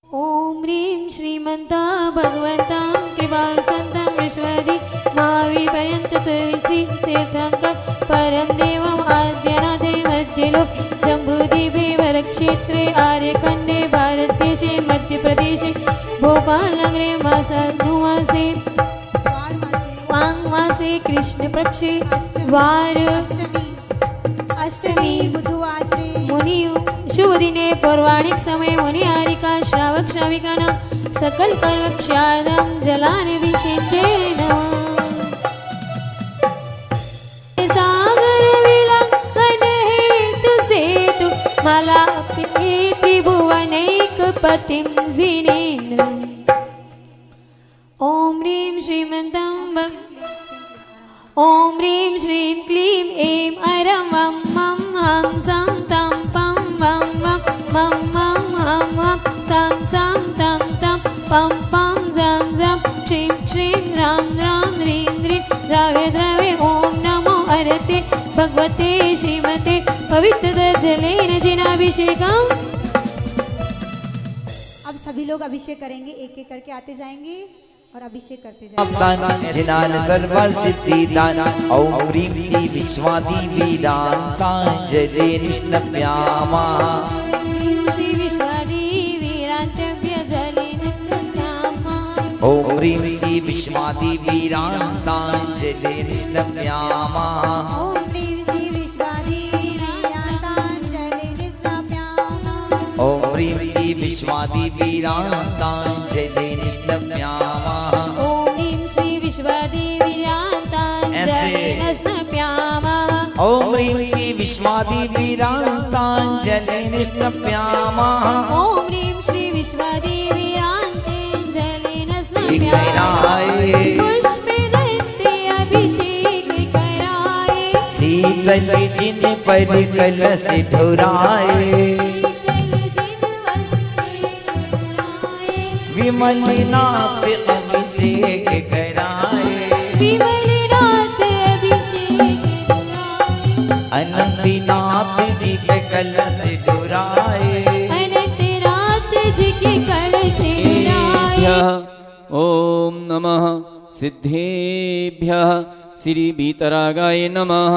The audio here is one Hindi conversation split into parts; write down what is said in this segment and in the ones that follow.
ओम ह्रीं श्रीमन्ता भगवन्तं कृपासन्तं विश्वदि महावीर्यं चतुर्विधि तीर्थंकर परम देवम् आद्यनाथे मध्यलोक जम्बूद्वीपे वरक्षेत्रे आर्यखण्डे भारतदेशे मध्यप्रदेशे भोपालनगरे मासे माघमासे कृष्णपक्षे वार अष्टमी बुधवारे मुनि शुभ दिने पौर्वाणिक समय मुनि हारिका श्रावक श्राविका सकल कर्मक्षार्धं जलानिभिषेचे नमः। सागर विलंघन हेतु सेतु मला त्रिभुवनैकपतिं जिनेन। ओम ह्रीं श्रीमन्तं ओम ह्रीं श्रीं क्लीं ऐं ऐरं वं मं हं सं तं पं वं वं मं मं हं हं सं सं तं तं पं पं जं जं श्रीं श्रीं रां रां ह्रीं ह्रीं द्रव्य द्रव्य ओम नमो हरते भगवते श्रीमते पवित्र जलेन जिनाभिषेकम्। अब सभी लोग अभिषेक करेंगे, एक एक करके आते जाएंगे और अभिषेक करते जाएंगे। जिनान सर्व सिद्धि दान ओम ह्रीं श्री विश्वादेवी दान्तांजलि निष्णप्यामा। श्री विश्वादेवी रांतव्य जलेन स्यामा। ओम ह्रीं श्री विश्वादेवी दान्तांजलि निष्णप्यामा। ओम ह्रीं श्री विश्वादेवी दान्तांजलि निष्णप्यामा। ओम ह्रीं श्री विश्वादेवी दान्तांजलि निष्णप्यामा। ओम ह्रीं श्री विश्वादेवी दान्तांजलि निष्णप्यामा। ओम ह्रीं श्री विश्वादेवी दान्तांजलि निष्णप्यामा। ओम ह्रीं श्री विश्वादेवी दान्तांजलि निष्णप्यामा। पुष्पे दत्ते अभिषेक कराए शीतल जिन पर कलश ढुराए। विमलनाथ अभिषेक कराए। विमलनाथ अभिषेक कराए। अनंतनाथ जी पे कलश ढुराए। अनंतनाथ जी के कलश ढुराए। ओम नमः सिद्धेभ्यः श्री बीतरागाय नमः।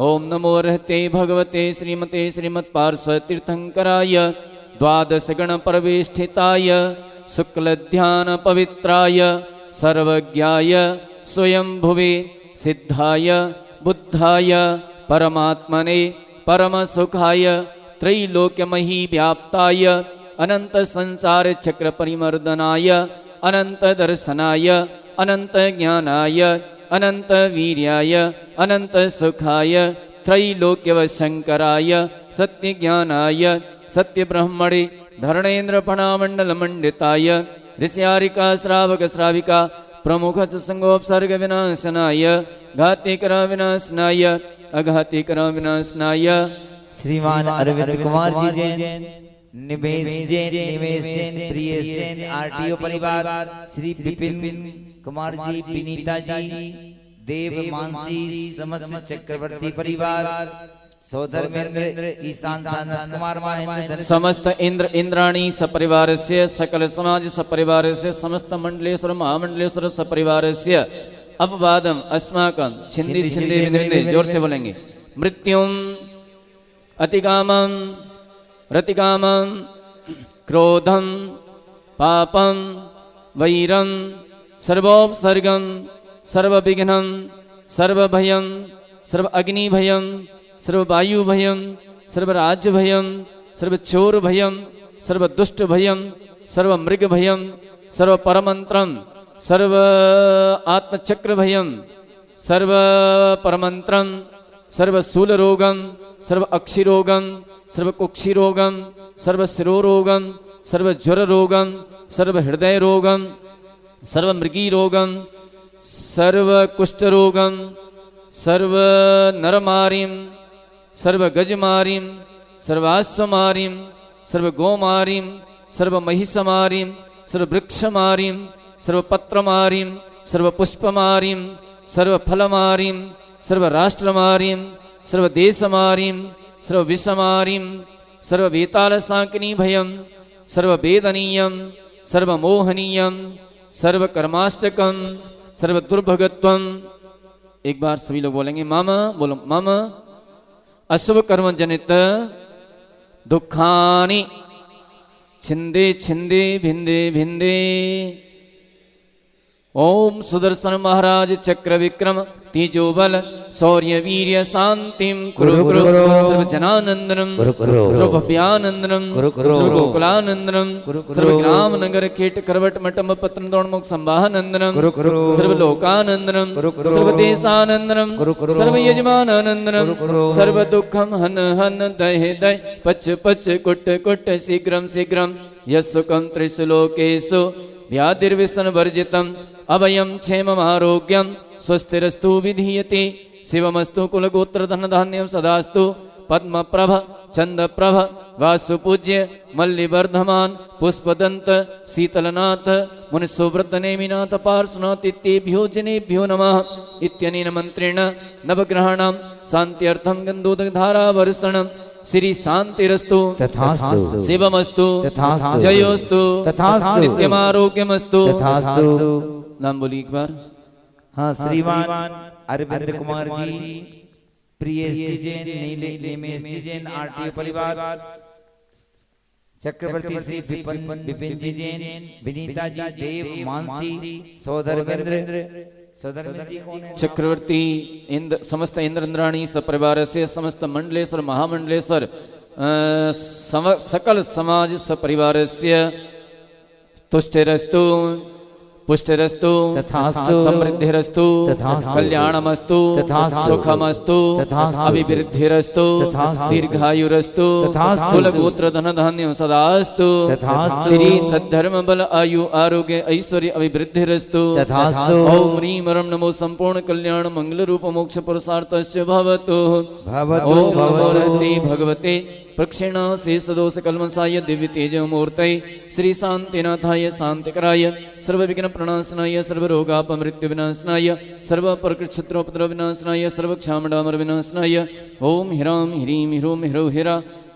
ओम नमो रहते भगवते श्रीमते श्रीमत्पार्श्व तीर्थंकराय द्वादश गण परवेष्ठिताय शुक्ल ध्यान पवित्राय सर्वज्ञाय स्वयंभुवे सिद्धाय बुद्धाय परमात्मने परम सुखाय त्रैलोक्यमही व्याप्ताय अनंत संसार चक्र परिमर्दनाय अनंत दर्शनाय अनंत ज्ञानाय अनंत वीर्याय अनंत सुखाय त्रैलोक्यवशंकराय सत्य ज्ञानाय सत्य ब्रह्मणे धरणेन्द्र फणामंडल मंडिताय ऋष्यारिका श्रावक श्राविका प्रमुख संगोपसर्ग विनाशनाय घातिकर विनाशनाय अघातिकर विनाशनाय। श्रीमान अरविंद कुमार जी जैन निमेश जैन प्रिय जैन आरटीओ परिवार श्री विपिन कुमार जी विनीता जी देव मानसी समस्त चक्रवर्ती परिवार सौधर्मेंद्र ईशान कुमार महेंद्र समस्त इंद्र इंद्राणी सपरिवारस्य सकल समाज सपरिवारस्य समस्त मंडलेश्वर महामंडलेश्वर सपरिवारस्य अपवादम अस्माकं छिंदी छिंदी रिंदे जोर से बोलेंगे। मृत्युम अतिकामम रतिकामम क्रोधम पापम वैरम सर्वोपसर्गम सर्वविघ्नं सर्वभयं सर्व अग्निभयं सर्ववायु भयं सर्वराज्य भयं सर्वचोर भयं सर्वदुष्ट भयं सर्वमृग भयं सर्वपरमंत्रं सर्व आत्मचक्र भयं सर्वपरमंत्रं सर्वशूलरोगं सर्व अक्षिरोगं सर्वकुक्षिरोगं सर्वशिरोरोगं सर्वज्वररोगं सर्वहृदयरोगं सर्वमृगीरोगं सर्वकुष्ठरोगं सर्वनरमारीं सर्वगजमारीं सर्वाश्वमारीं सर्वगोमारीं सर्वमहिषमारीं सर्ववृक्षमारीं सर्वपत्रमारीं सर्वपुष्पमारीं सर्वफलमारीं सर्वराष्ट्रमारीं सर्वदेशमारीं सर्वविषमारीं सर्ववेतालसाकिनी भयं सर्ववेदनीयं सर्वमोहनीयं सर्वकर्माष्टकं सर्वदुर्भगत्वं। एक बार सभी लोग बोलेंगे मम, बोलो मम अशुभ कर्म जनित दुखानि छिंदे छिंदे भिंदे भिंदे। ओम सुदर्शन महाराज चक्र विक्रम तेजो बल शौर्य वीर्य शांतिम कुरु कुरु सर्वजनानंदनम सर्वभव्यानंदनम सर्वगोकुलानंदनम सर्वग्राम नगर खेट करवट मटम पत्र दौड़मुख संवाहनंदनम सर्वलोकानंदनम सर्वदेशानंदनम सर्वयजमानानंदनम सर्वदुःखम हन हन दह दह पच पच कुट कुट शीघ्रम शीघ्रम यस्सुकं त्रिषु लोकेषु व्याधिर्विसन वर्जितम अभयं क्षेममारोग्यं स्वस्तिरस्तु विधीयते। शिवमस्तु कुलगोत्र धन धान्यं सदास्तु पद्मप्रभ चंद्रप्रभ वासुपूज्य मल्लिवर्धमान पुष्पदंत शीतलनाथ मुनिसुव्रत नेमिनाथ पार्श्वनाथ इत्येभ्यो जनेभ्यो नमः। इत्यनेन मंत्रेण नवग्रहाणां शान्त्यर्थं गन्धोदकधारावर्षणं श्री शांतिरस्तु तथास्तु शिवमस्तु तथास्तु जयोस्तु तथास्तु नित्यमारोग्यमस्तु तथास्तु। नाम बोलिए एक बार। हाँ, श्रीमान अरविंद कुमार जी, प्रिय जैन, निमेश जैन, आरटीओ परिवार, चक्रवर्ती श्री विपिन जी जैन, विनीता जी, देव मानसी, सौधर्मेंद्र जी कौन है? चक्रवर्ती समस्त इंद्राणी सपरिवारस्य समस्त मंडलेश्वर महामंडलेश्वर सकल समाज सपरिवारस्य तुष्टिरस्तु पुष्टिरस्तु तथास्तु समृद्धिरस्तु तथास्तु कल्याणमस्तु तथास्तु सुखमस्तु तथास्तु अभिवृद्धिरस्तु तथास्तु दीर्घायुरस्तु तथास्तु कुलगोत्र धन धान्यं सदास्तु तथास्तु श्री सद्धर्म बल आयु आरोग्य ऐश्वर्य अभिवृद्धिरस्तु तथास्तु ओम ह्रीं वरं नमो संपूर्ण कल्याण मंगल रूप मोक्ष पुरुषार्थस्य भवतु। भवतु ओम नमो भवतु रति भगवते प्रक्षिणा शेषदोष कल्मषाय दिव्य तेज मूर्तये श्री शांतिनाथाय शांतिकराय सर्वविघ्न प्रणाशनाय सर्वरोगापमृत्यु विनाशनाय सर्वप्रकृच्छत्रोपद्रव विनाशनाय सर्वक्षामडामर विनाशनाय ओम ह्रां ह्रीं ह्रूं ह्रौ हिरा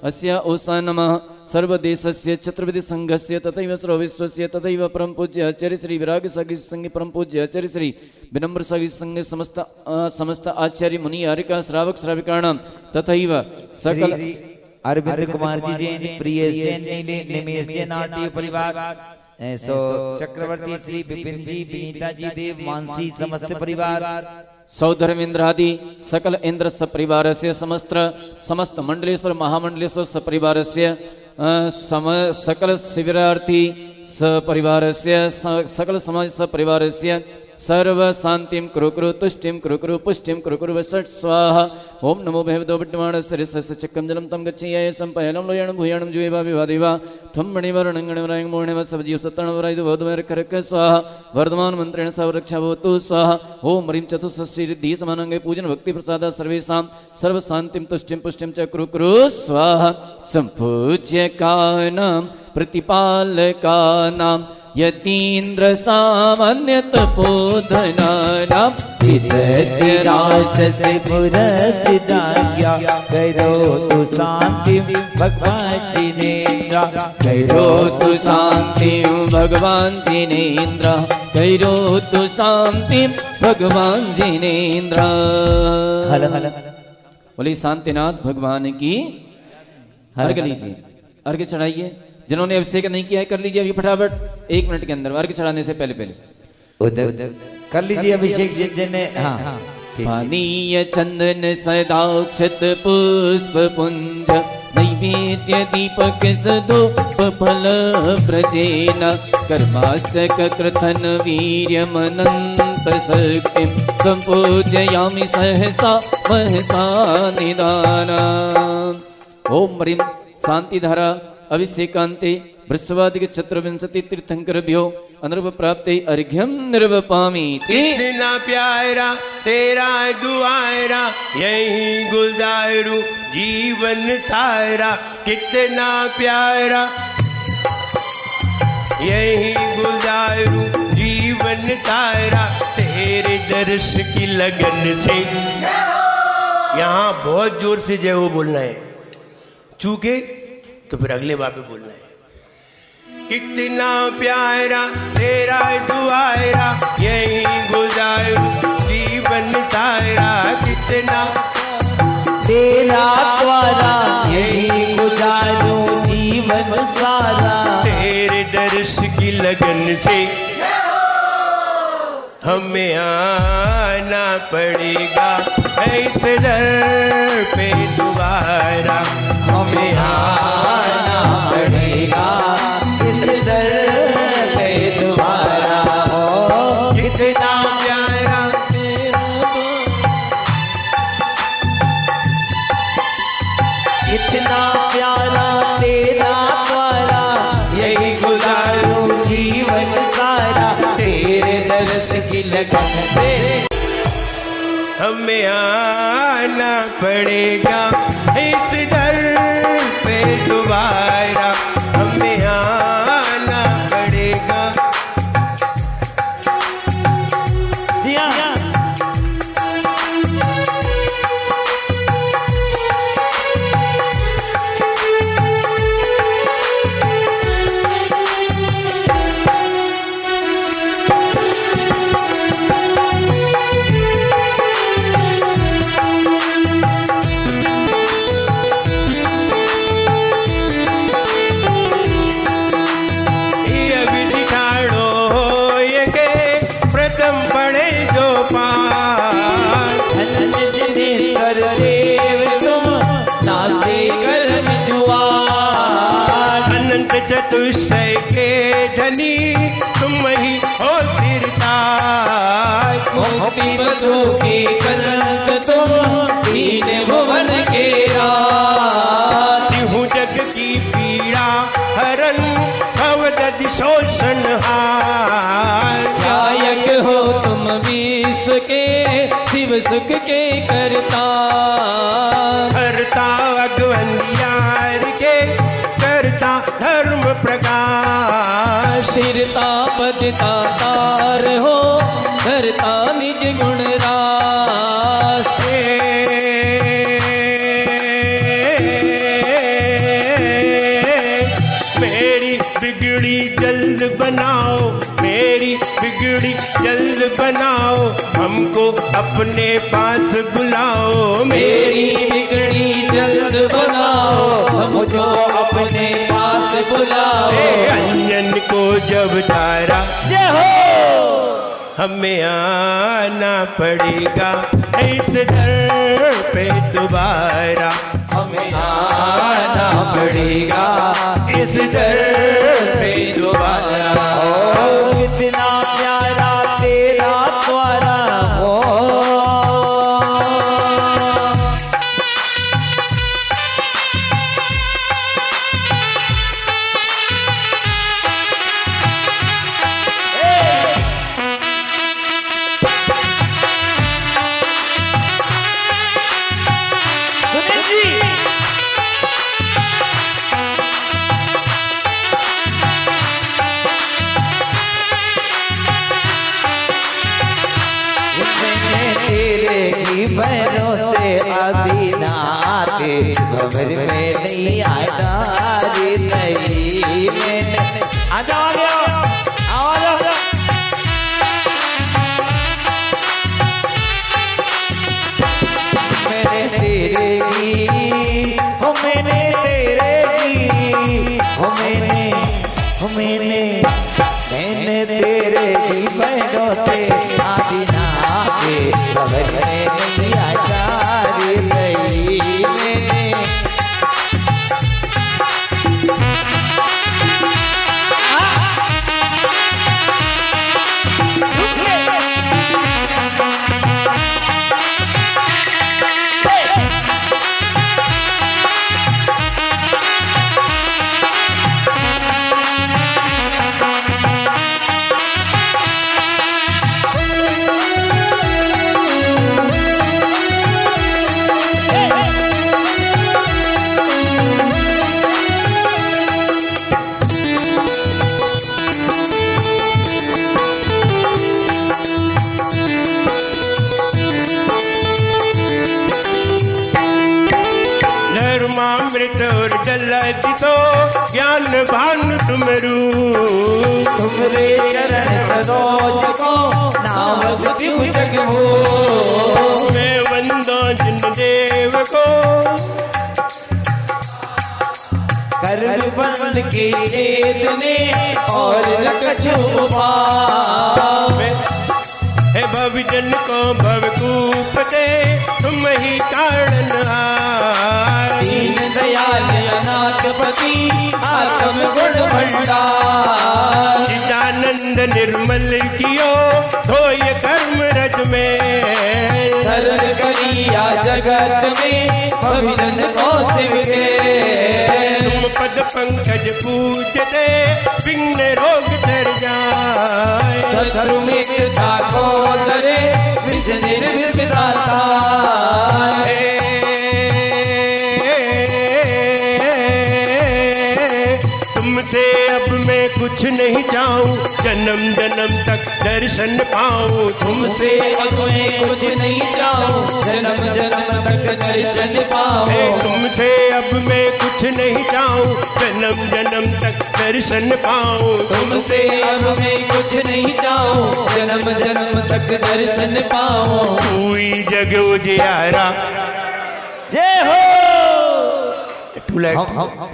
अस्य ओसा नमः। सर्वदेशस्य चतुर्विध संघस्य तथैव सर्वविश्वस्य तथैव परम पूज्य आचार्य श्री विराग सागी संघ परम पूज्य आचार्य श्री विनम्र सागी संघ समस्त आचार्य मुनि आर्यका श्रावक श्राविकाणां तथैव सकल अरविंद कुमार जी जैन, प्रिय जैन, निमेश जैन, आरटीओ परिवार, सो चक्रवर्ती श्री विपिन जी, विनीता जी, देव मानसी, समस्त परिवार, सौधर्मेन्द्रादि सकल इंद्र सपरिवारस्य समस्त मंडलेश्वर महामंडलेश्वर सपरिवारस्य सकल शिविरार्थी सपरिवारस्य सकल समाज सपरिवारस्य सर्व शांतिं कुरु कुरु तुष्टिं कुरु कुरु पुष्टिं कुरु कुरु वसट स्वाहा। ओम नमो भगवतो विद्यमानस्य चक्रं जलं तं गच्छेयाय संपयनं लोयाणं भूयाणं जुवेवा विवादेवा थं मणिवरणं मोहनेव सवजीव सत्तणवराय वदमेर करक स्वाहा। वर्धमान मंत्रेण सर्वरक्षा भवतु स्वाहा। ओम ह्रीं चतुष्षष्ठी रिद्धि समानंगे पूजन भक्ति प्रसाद सर्वेषां सर्व शांतिं तुष्टिं पुष्टिं च कुरु कुरु स्वाहा। संपूज्य कानां प्रतिपालकानां यतीन्द्र सामान्य तपोधनानां विशस्य राष्ट्र से पुरस्ताया करो तु शांति भगवान जिनेन्द्र, करो तु शांति भगवान जिनेन्द्र, करो तु शांति भगवान जिनेन्द्र। हल हल बोली शांतिनाथ भगवान की। अर्घ लीजिए, अर्घ चढ़ाइए। जिन्होंने अभिषेक नहीं किया है कर लीजिए अभी फटाफट 1 मिनट के अंदर, अर्घ चढ़ाने से पहले कर लीजिए अभिषेक जिन्होंने। हाँ, पानीय चंदन सदाक्षत पुष्प पुंज नैवेद्य दीपक सधूप फल प्रजेन कर्माष्टक कृतन वीर्यमनंत शक्तिं संपूजयामि सहसा महसा निदाना। ओम ह्रीं शांतिधारा अभिषेकांते वृषवादिक चतुर्विंशति तीर्थंकरभ्यो अनर्व प्राप्ते अर्घ्यं निर्वपामि। कितना प्यारा तेरा दुआरा यही गुजारू जीवन सारा, कितना प्यारा यही गुजारू जीवन सारा, तेरे दर्श की लगन से। यहाँ बहुत जोर से जय हो बोलना है, चूके तो फिर अगले बार पे बोलना है। कितना प्यारा तेरा दुआरा, यही गुजारूं जीवन सारा। कितना तेरा द्वारा यही गुजारूं जीवन सारा। तेरे दर्श की लगन से हमें आना पड़ेगा ऐसे दर पे दोबारा। हमें आना पड़ेगा इस दर पे दोबारा। ओ कितना प्यारा कितना प्यारा तेरा द्वारा, यही गुजारूं जीवन सारा। तेरे दर्श की लगन से हमें आना पड़ेगा इस दर पे दोबारा। हमें आना पड़ेगा। चतुष्टय के धनी तुम ही हो सिरताज। मुक्ति बधू की कलंक तुम, दीन भुवन के राज। हूँ जग की पीड़ा हरण, भवदधि शोषण हार। गायक हो तुम विश्व के, शिव सुख के करता। करता अगवंदियार के, करता धर्म प्रकाश। सिरता पदता तार हो, धरता निज गुण रास। मेरी बिगड़ी जल्द बनाओ, मेरी बिगड़ी जल्द बनाओ। हमको अपने पास बुलाओ। मेरी बिगड़ी जल्द बनाओ, हमको अपने पास बुलाओ। अंजन को जब तारा जय हो, हमें आना पड़ेगा इस दर पे दोबारा। हमें आना पड़ेगा इस दर पे दोबारा। ओ कितना प्यारा तेरा द्वारा हो। भरोसे अभी नाते भंवर में नहीं आया रे नहीं में। आ जाओ आ जाओ। मैंने तेरे की हो, मैंने तेरे की हो, मैंने तेरे की भरोसे अभी नाते भंवर में नहीं आया रे नहीं मैंने। ललत तो ज्ञान भानु तुमरू तुमरे चरण सरोज को नाम दिव जग हो मैं वंदो जिन देव को कर बंद के छेदने और रखो पावे हे भवजन को भवकूप दे तुम ही तारणहार दीन दयाल अनाथपति आत्म गुण भंडार चिदानंद निर्मल कियो धोय कर्म रज में सरल करिया जगत में भवजन को सिवगे तुम पद पंकज पूजते विघ्न रोग तर जाए शत्रु मित्रता को धरे विष निर्विषदाता तुमसे अब मैं कुछ नहीं चाहूं जन्म जन्म तक दर्शन पाऊं तुमसे अब मैं कुछ नहीं चाहूं जन्म जन्म तक दर्शन पाऊं तुमसे अब मैं कुछ नहीं चाहूं जन्म जन्म तक दर्शन पाऊं तुमसे अब मैं कुछ नहीं चाहूं जन्म जन्म तक दर्शन पाऊं हुई जग उजियारा जय हो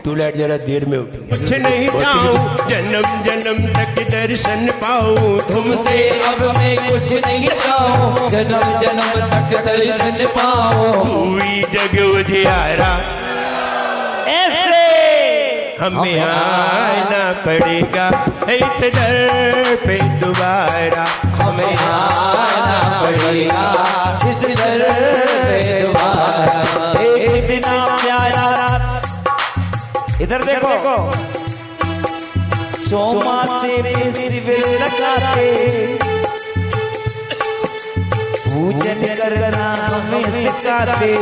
टूलाइट जरा देर में उठ कुछ नहीं चाहूं जन्म जन्म तक दर्शन पाऊं तुमसे अब मैं कुछ नहीं चाहूं जन्म जन्म तक दर्शन पाऊं हुई जग उजियारा ऐसे हमें आना पड़ेगा इस दर पे दोबारा हमें आना पड़ेगा इस दर पे दोबारा एक दिन प्यारा इधर देखो सोमा से शिविर लगाते पूजन करना हमें सिखाते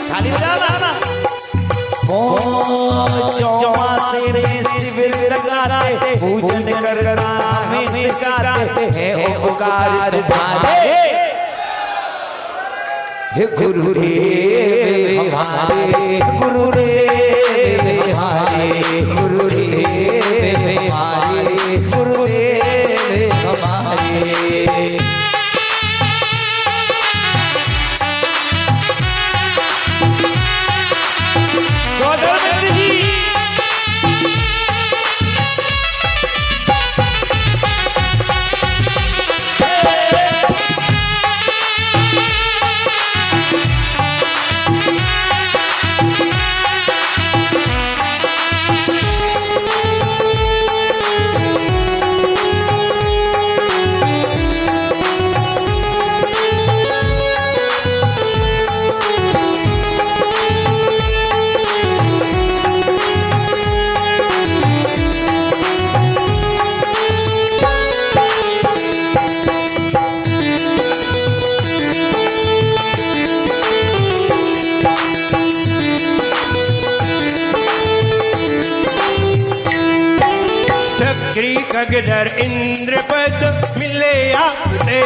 खाली बजाना चौमा से शिविर लगाते पूजन करना हमें सिखाते हैं उपकार भारे गुरुदेव हमारे गुरुदेव हमारे गुरुदेव हमारे गुरुदेव हमारे खगधर इंद्र पद मिले आपने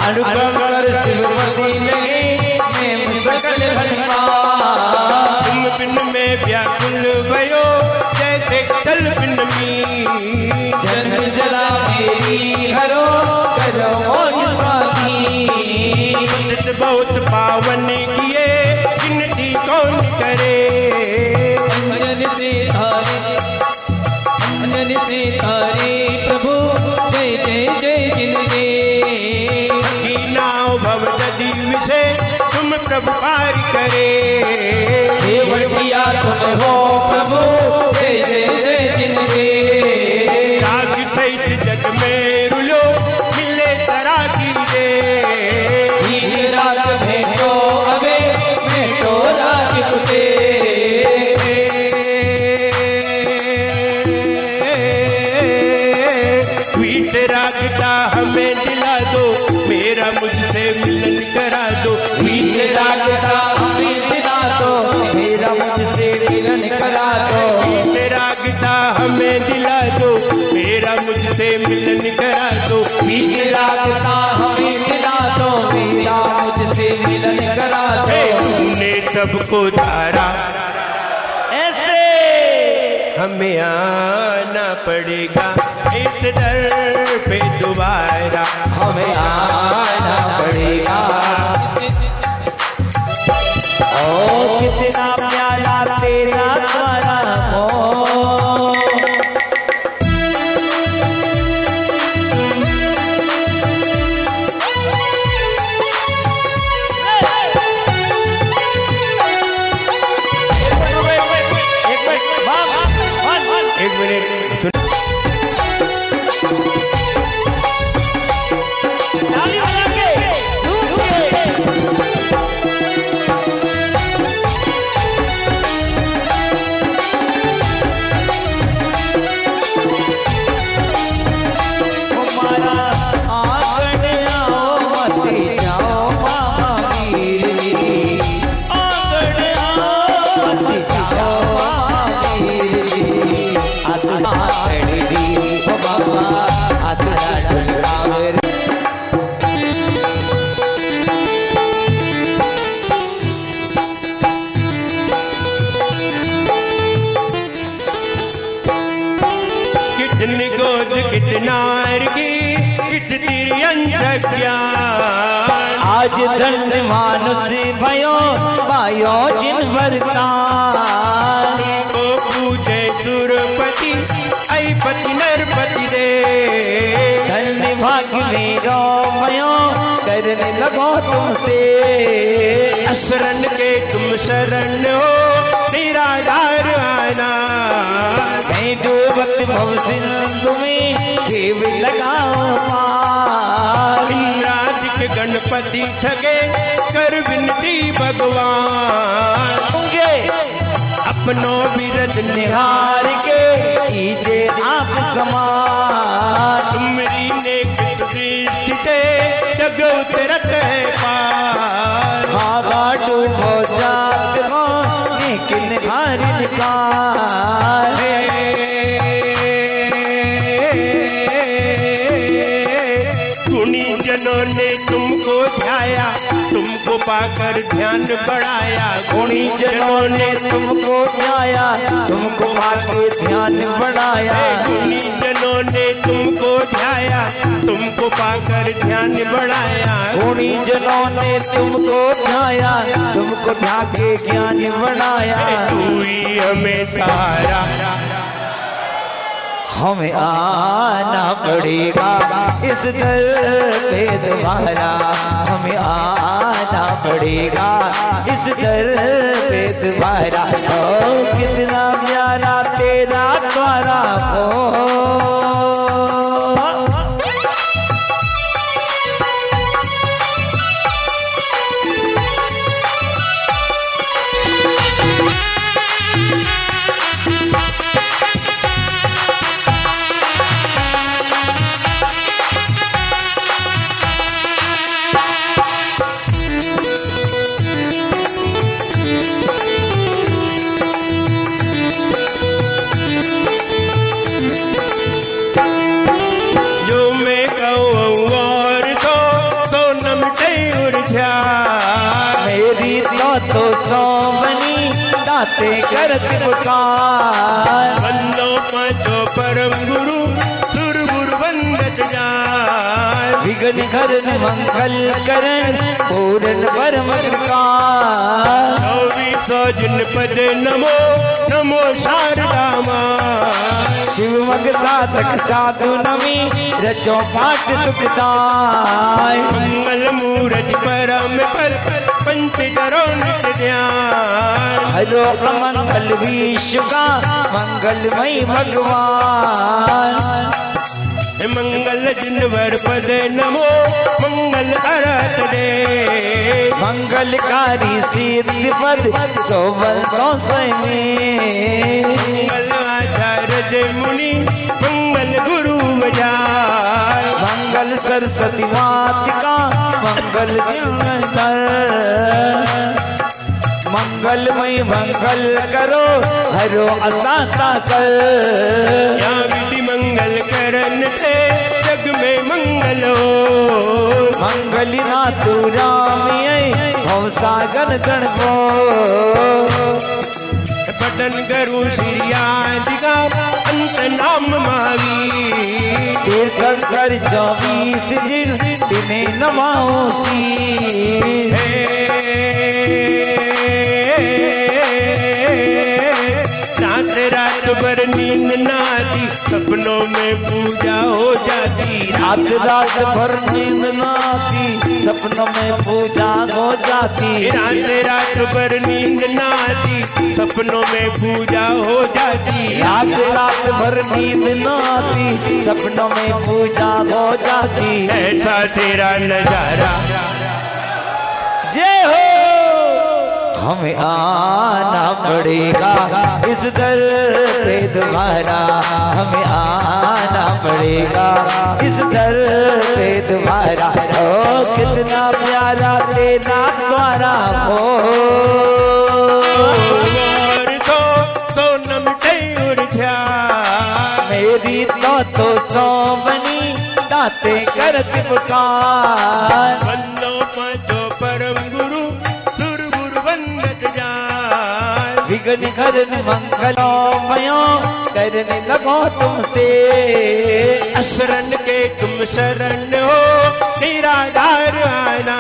अनुभव कर शिवपति लगे मैं सकल भटका तुम बिन में व्याकुल भयो जैसे जल बिन मी जन्म जला मेरी हरो करो मोह स्वामी बहुत पावन किए गिनती कौन करे अंजन से तारे प्रभु जय जय जय जिनके नाव भव नदी विषे तुम प्रभु पार करे हे बढ़िया तुम हो प्रभु जय जय जय जिनके राग सहित जग में रुलो मिले तरा कीजे राग भेटो अबे भेटो राग कुटे रागता हमें दिला दो मेरा मुझसे मिलन करा दो रागता हमें दिला दो मेरा मुझसे मिलन करा दो रागता हमें दिला दो मेरा मुझसे मिलन करा दो रागता हमें दिला दो मेरा मुझसे मिलन करा दो तूने सब सबको धारा, ऐसे हमें आना पड़ेगा इस दर पे दोबारा, हमें आना पड़ेगा। ओ कितना प्यारा तेरा द्वारा हो, एक मिनट सुन। कितनी गोद कितनार की कितनी अंजज्ञान, आज धन मानुष भयो पायो जिन भरता, को पूजे सुरपति ऐपति नरपति दे, धन्य भाग्य मेरो भयो करने लगो तुमसे, शरण के तुम शरण हो निराधार आना, मैं डूबत भव सिंधु में खेव लगाओ पार, इंद्रादिक गणपति थके कर विनती भगवान, अपनों विरद निहार के कीजे आप समान, तुमरी नेक दृष्टि से जग उतरत है पार, भागा डूबो जात हो लेकिन भारी निकार, गुणी जनों ने तुमको ध्याया, तुमको पाकर ध्यान बढ़ाया, गुणी जनों ने तुमको ध्याया, तुमको पाके ध्यान बढ़ाया, गुणी जनों ने तुमको ध्याया, तुमको पाकर ध्यान बढ़ाया, गुणी जनों ने तुमको ध्याया, तुमको ध्याके ज्ञान बढ़ाया, तू ही हमें सहारा, हमें आना पड़ेगा इस दर पे दोबारा, हमें आना पड़ेगा इस दर पे दोबारा, ओ कितना प्यारा तेरा द्वारा हो, तो सोमनी दाते करत पुकार, वंदो पांचो परम गुरु सुर गुरु वंदत जाय, विघ्न हरन मंगल करण पूर्ण परम कृपाल, सौ जिन पद नमो नमो शारदा मां, शिव मग साधक साधु नमी रचो पाठ सुखदाय, मंगल मूरति परम पर पंच करो नित्य ध्यान, हरो मंगल विश्व का मंगलमय भगवान, मंगल जिनवर पद नमो मंगल अरत दे, मंगलकारी सिद्धि पद सोबल तो में, मंगल आचार्य मुनि मंगल गुरु बजाय, मंगल सरस्वती मातिका मंगल दिव्यंकर, मंगलमय मंगल करो हरो असाता कर, या विधि मंगल करन से जग जग में मंगल हो। मंगली ना तू राम भव सागन गण को बटन करूं श्रीयादिका अंत नाम महावीर। तीर्थंकर 24 जिन तिन्हें नमाऊसी। रात रात भर नींद ना आती सपनों में पूजा हो जाती। रात रात भर नींद ना आती सपनों में पूजा हो जाती। रात रात भर नींद ना आती सपनों में पूजा हो जाती। रात रात भर नींद ना आती सपनों में पूजा हो जाती। ऐसा तेरा नजारा जय हो। हमें आना पड़ेगा इस दर पे तुम्हारा। हमें आना पड़ेगा इस दर पे तुम्हारा। ओ कितना प्यारा तेरा द्वारा हो। तो नमटे उर्ध्या मेरी तो सो बनी दाते करत पुकार। बंदो पांचो परम गुरु सुर गुरु वंदत जान। विघ्न हरन मंगलो भयो करने लगो तुमसे। शरण के तुम शरण हो निराधार आना।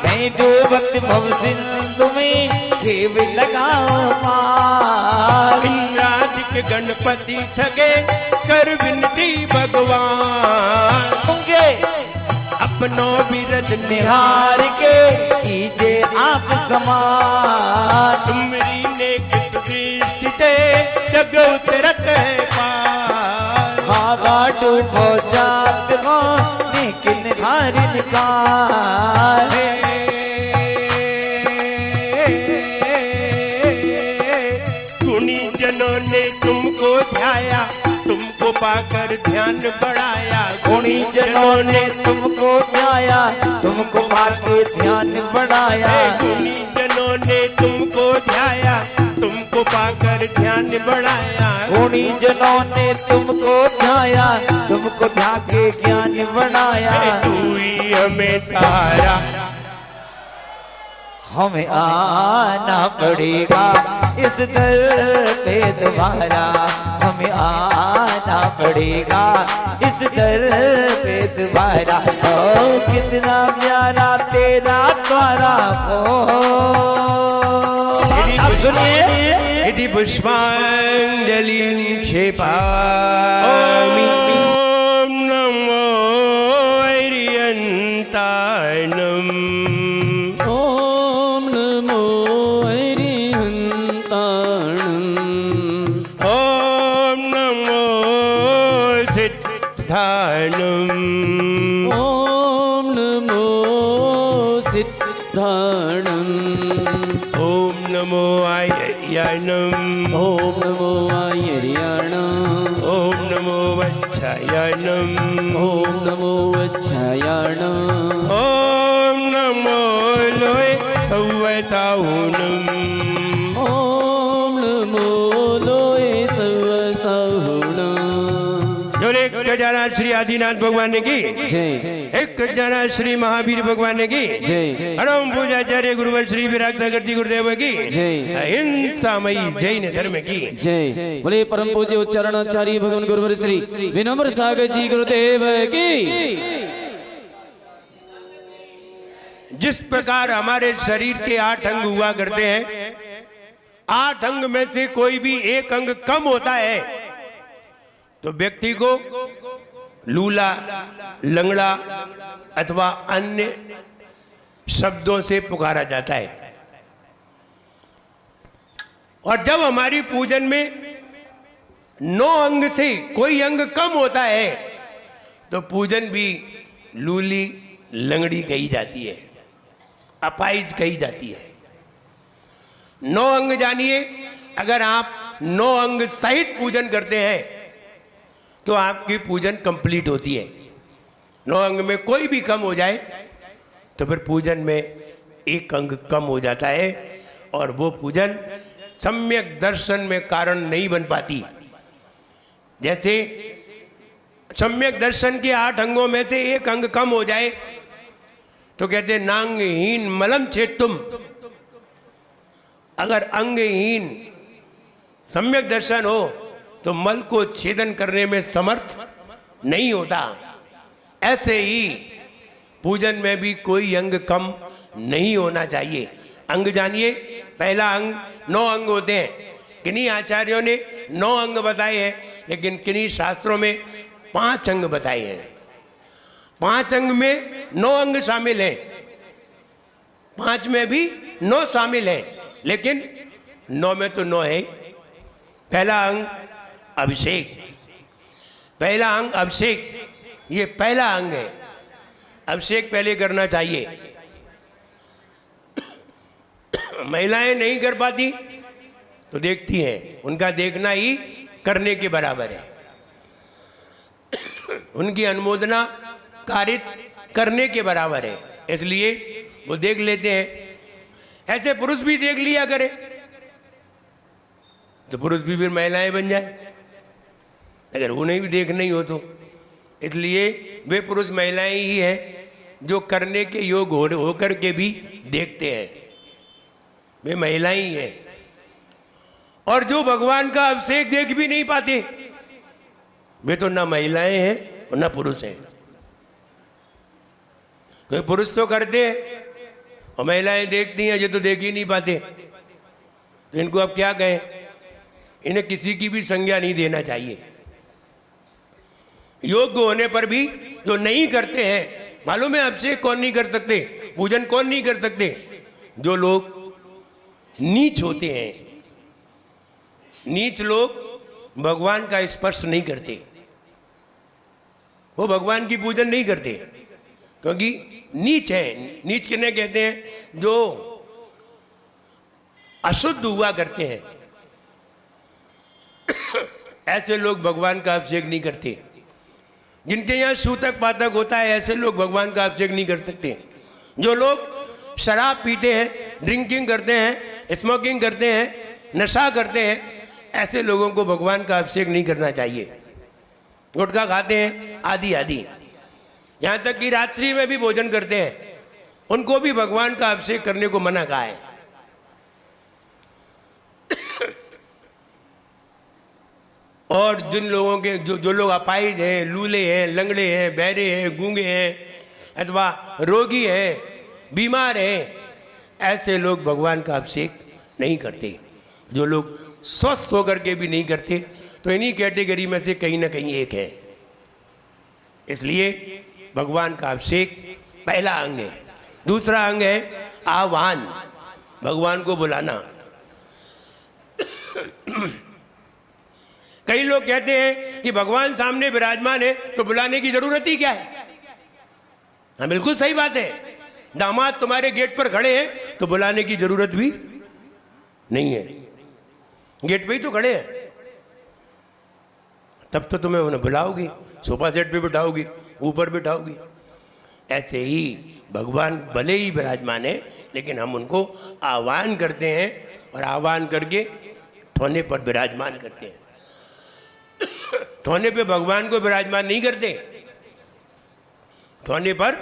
मैं डूबत भव सिंधु में खेव लगाओ पार। इंद्रादिक गणपति थके कर विनती भगवान। होंगे अपनों बिरद निहार के कीजे आप समान। तुमरी ने कित दृष्टि से जग उतरत है पार। भागा डूबो जात हो लेकिन हारिन का। गुणी जनों ने तुमको ध्याया तुमको पाकर ध्यान बढ़ाया। गुणी जनों ने तुमको ध्याया तुमको पाके ध्यान बढ़ाया। गुणी जनों ने तुमको ध्याया तुमको पाकर ध्यान बढ़ाया। गुणी जनों ने तुमको ध्याया तुमको ध्याके ज्ञान बढ़ाया। तू ही हमें सहारा। हमें आना पड़ेगा इस दर पे तुम्हारा। हमें आना पड़ेगा इस दर पे तुम्हारा। ओ कितना प्यारा तेरा द्वारा हो। अब सुनिए यदि पुष्पांजलि क्षेपामि। ओम नमो हरियंताणम। ओम नमो हरिहंताणं। ओम नमो सिद्धाणम। ओम नमो सिद्धाणं। ओम नमो आयर्याणम। ओम नमो आयर्याणं। ओम नमो वच्छायाणम। ओम नमो वच्छायाणं। ओम नमो लोय सव्वसाहुनम। ओम नमो लोय सव्वसाहुणं। जोरे एक खजाना श्री आदिनाथ भगवान की जय। एक खजाना श्री महावीर भगवान की जय। परम पूजाचार्य गुरुवर श्री विरागनगरजी गुरुदेव की जय। अहिंसामयी जैन धर्म की जय। बोले परम पूज्य उच्चारणाचार्य भगवान गुरुवर श्री विनम्र सागर जी गुरुदेव की। जिस प्रकार हमारे शरीर के 8 अंग हुआ करते हैं, 8 अंग में से कोई भी एक अंग कम होता है तो व्यक्ति को लूला, लंगड़ा अथवा अन्य शब्दों से पुकारा जाता है। और जब हमारी पूजन में 9 अंग से कोई अंग कम होता है तो पूजन भी लूली, लंगड़ी कही जाती है, अपाइज कही जाती है। 9 अंग जानिए, अगर आप 9 अंग सहित पूजन करते हैं तो आपकी पूजन कंप्लीट होती है। 9 अंग में कोई भी कम हो जाए तो फिर पूजन में एक अंग कम हो जाता है और वो पूजन सम्यक दर्शन में कारण नहीं बन पाती। जैसे सम्यक दर्शन के 8 अंगों में से एक अंग कम हो जाए तो कहते नांगहीन मलम छेदुम। अगर अंगहीन सम्यक दर्शन हो तो मल को छेदन करने में समर्थ नहीं होता। ऐसे ही पूजन में भी कोई अंग कम नहीं होना चाहिए। अंग जानिए, पहला अंग 9 अंग होते हैं। किन्हीं आचार्यों ने 9 अंग बताए हैं, लेकिन किन्हीं शास्त्रों में 5 अंग बताए हैं। 5 अंग में 9 अंग शामिल हैं, 5 में भी 9 शामिल हैं, लेकिन 9 में तो 9 है। पहला अंग अभिषेक, पहला अंग अभिषेक, ये पहला अंग है। अभिषेक पहले करना चाहिए। महिलाएं नहीं कर पाती तो देखती हैं, उनका देखना ही करने के बराबर है। उनकी अनुमोदना कारित करने के बराबर है, इसलिए वो देख लेते हैं। ऐसे पुरुष भी देख लिया करे तो पुरुष भी फिर महिलाएं बन जाए, अगर उन्हें भी देखना ही हो तो। इसलिए वे पुरुष महिलाएं ही हैं जो करने के योग होकर के भी देखते हैं, वे महिलाएं ही हैं। और जो भगवान का अभिषेक देख भी नहीं पाते वे तो ना महिलाएं हैं और ना पुरुष हैं। कोई पुरुष तो करते हैं और महिलाएं देखती हैं, ये तो देख ही नहीं पाते। तो इनको अब क्या कहें, इन्हें किसी की भी संज्ञा नहीं देना चाहिए। योग्य होने पर भी जो नहीं करते हैं, मालूम है अभिषेक कौन नहीं कर सकते, पूजन कौन नहीं कर सकते? जो लोग नीच होते हैं। नीच लोग भगवान का स्पर्श नहीं करते, वो भगवान की पूजन नहीं करते, क्योंकि नीच है। नीच किन्हें कहते हैं? जो अशुद्ध हुआ करते हैं, ऐसे लोग भगवान का अभिषेक नहीं करते। जिनके यहाँ सूतक पातक होता है, ऐसे लोग भगवान का अभिषेक नहीं कर सकते। जो लोग शराब पीते हैं, ड्रिंकिंग करते हैं, स्मोकिंग करते हैं, नशा करते हैं, ऐसे लोगों को भगवान का अभिषेक नहीं करना चाहिए। गुटखा खाते हैं आदि आदि, यहाँ तक कि रात्रि में भी भोजन करते हैं, उनको भी भगवान का अभिषेक करने को मना कहा है। और जिन लोगों के जो लोग अपाहिज हैं, लूले हैं, लंगड़े हैं, बहरे हैं, गूंगे हैं अथवा रोगी हैं, बीमार हैं, ऐसे लोग भगवान का अभिषेक नहीं करते। जो लोग स्वस्थ होकर के भी नहीं करते तो इन्हीं कैटेगरी में से कहीं ना कहीं एक है। इसलिए भगवान का अभिषेक पहला अंग है। दूसरा अंग है आह्वान, भगवान को बुलाना। कई लोग कहते हैं कि भगवान सामने विराजमान है तो बुलाने की जरूरत ही क्या है? हाँ, बिल्कुल सही बात है। दामाद तुम्हारे गेट पर खड़े हैं तो बुलाने की जरूरत भी नहीं है, गेट पे ही तो खड़े हैं। तब तो तुम्हें उन्हें बुलाओगी, सोफा सेट पे बिठाओगी, ऊपर बिठाओगी। ऐसे ही भगवान भले ही विराजमान है, लेकिन हम उनको आह्वान करते हैं और आह्वान करके ठोने पर विराजमान करते हैं। ठोने पे भगवान को विराजमान नहीं करते, ठोने पर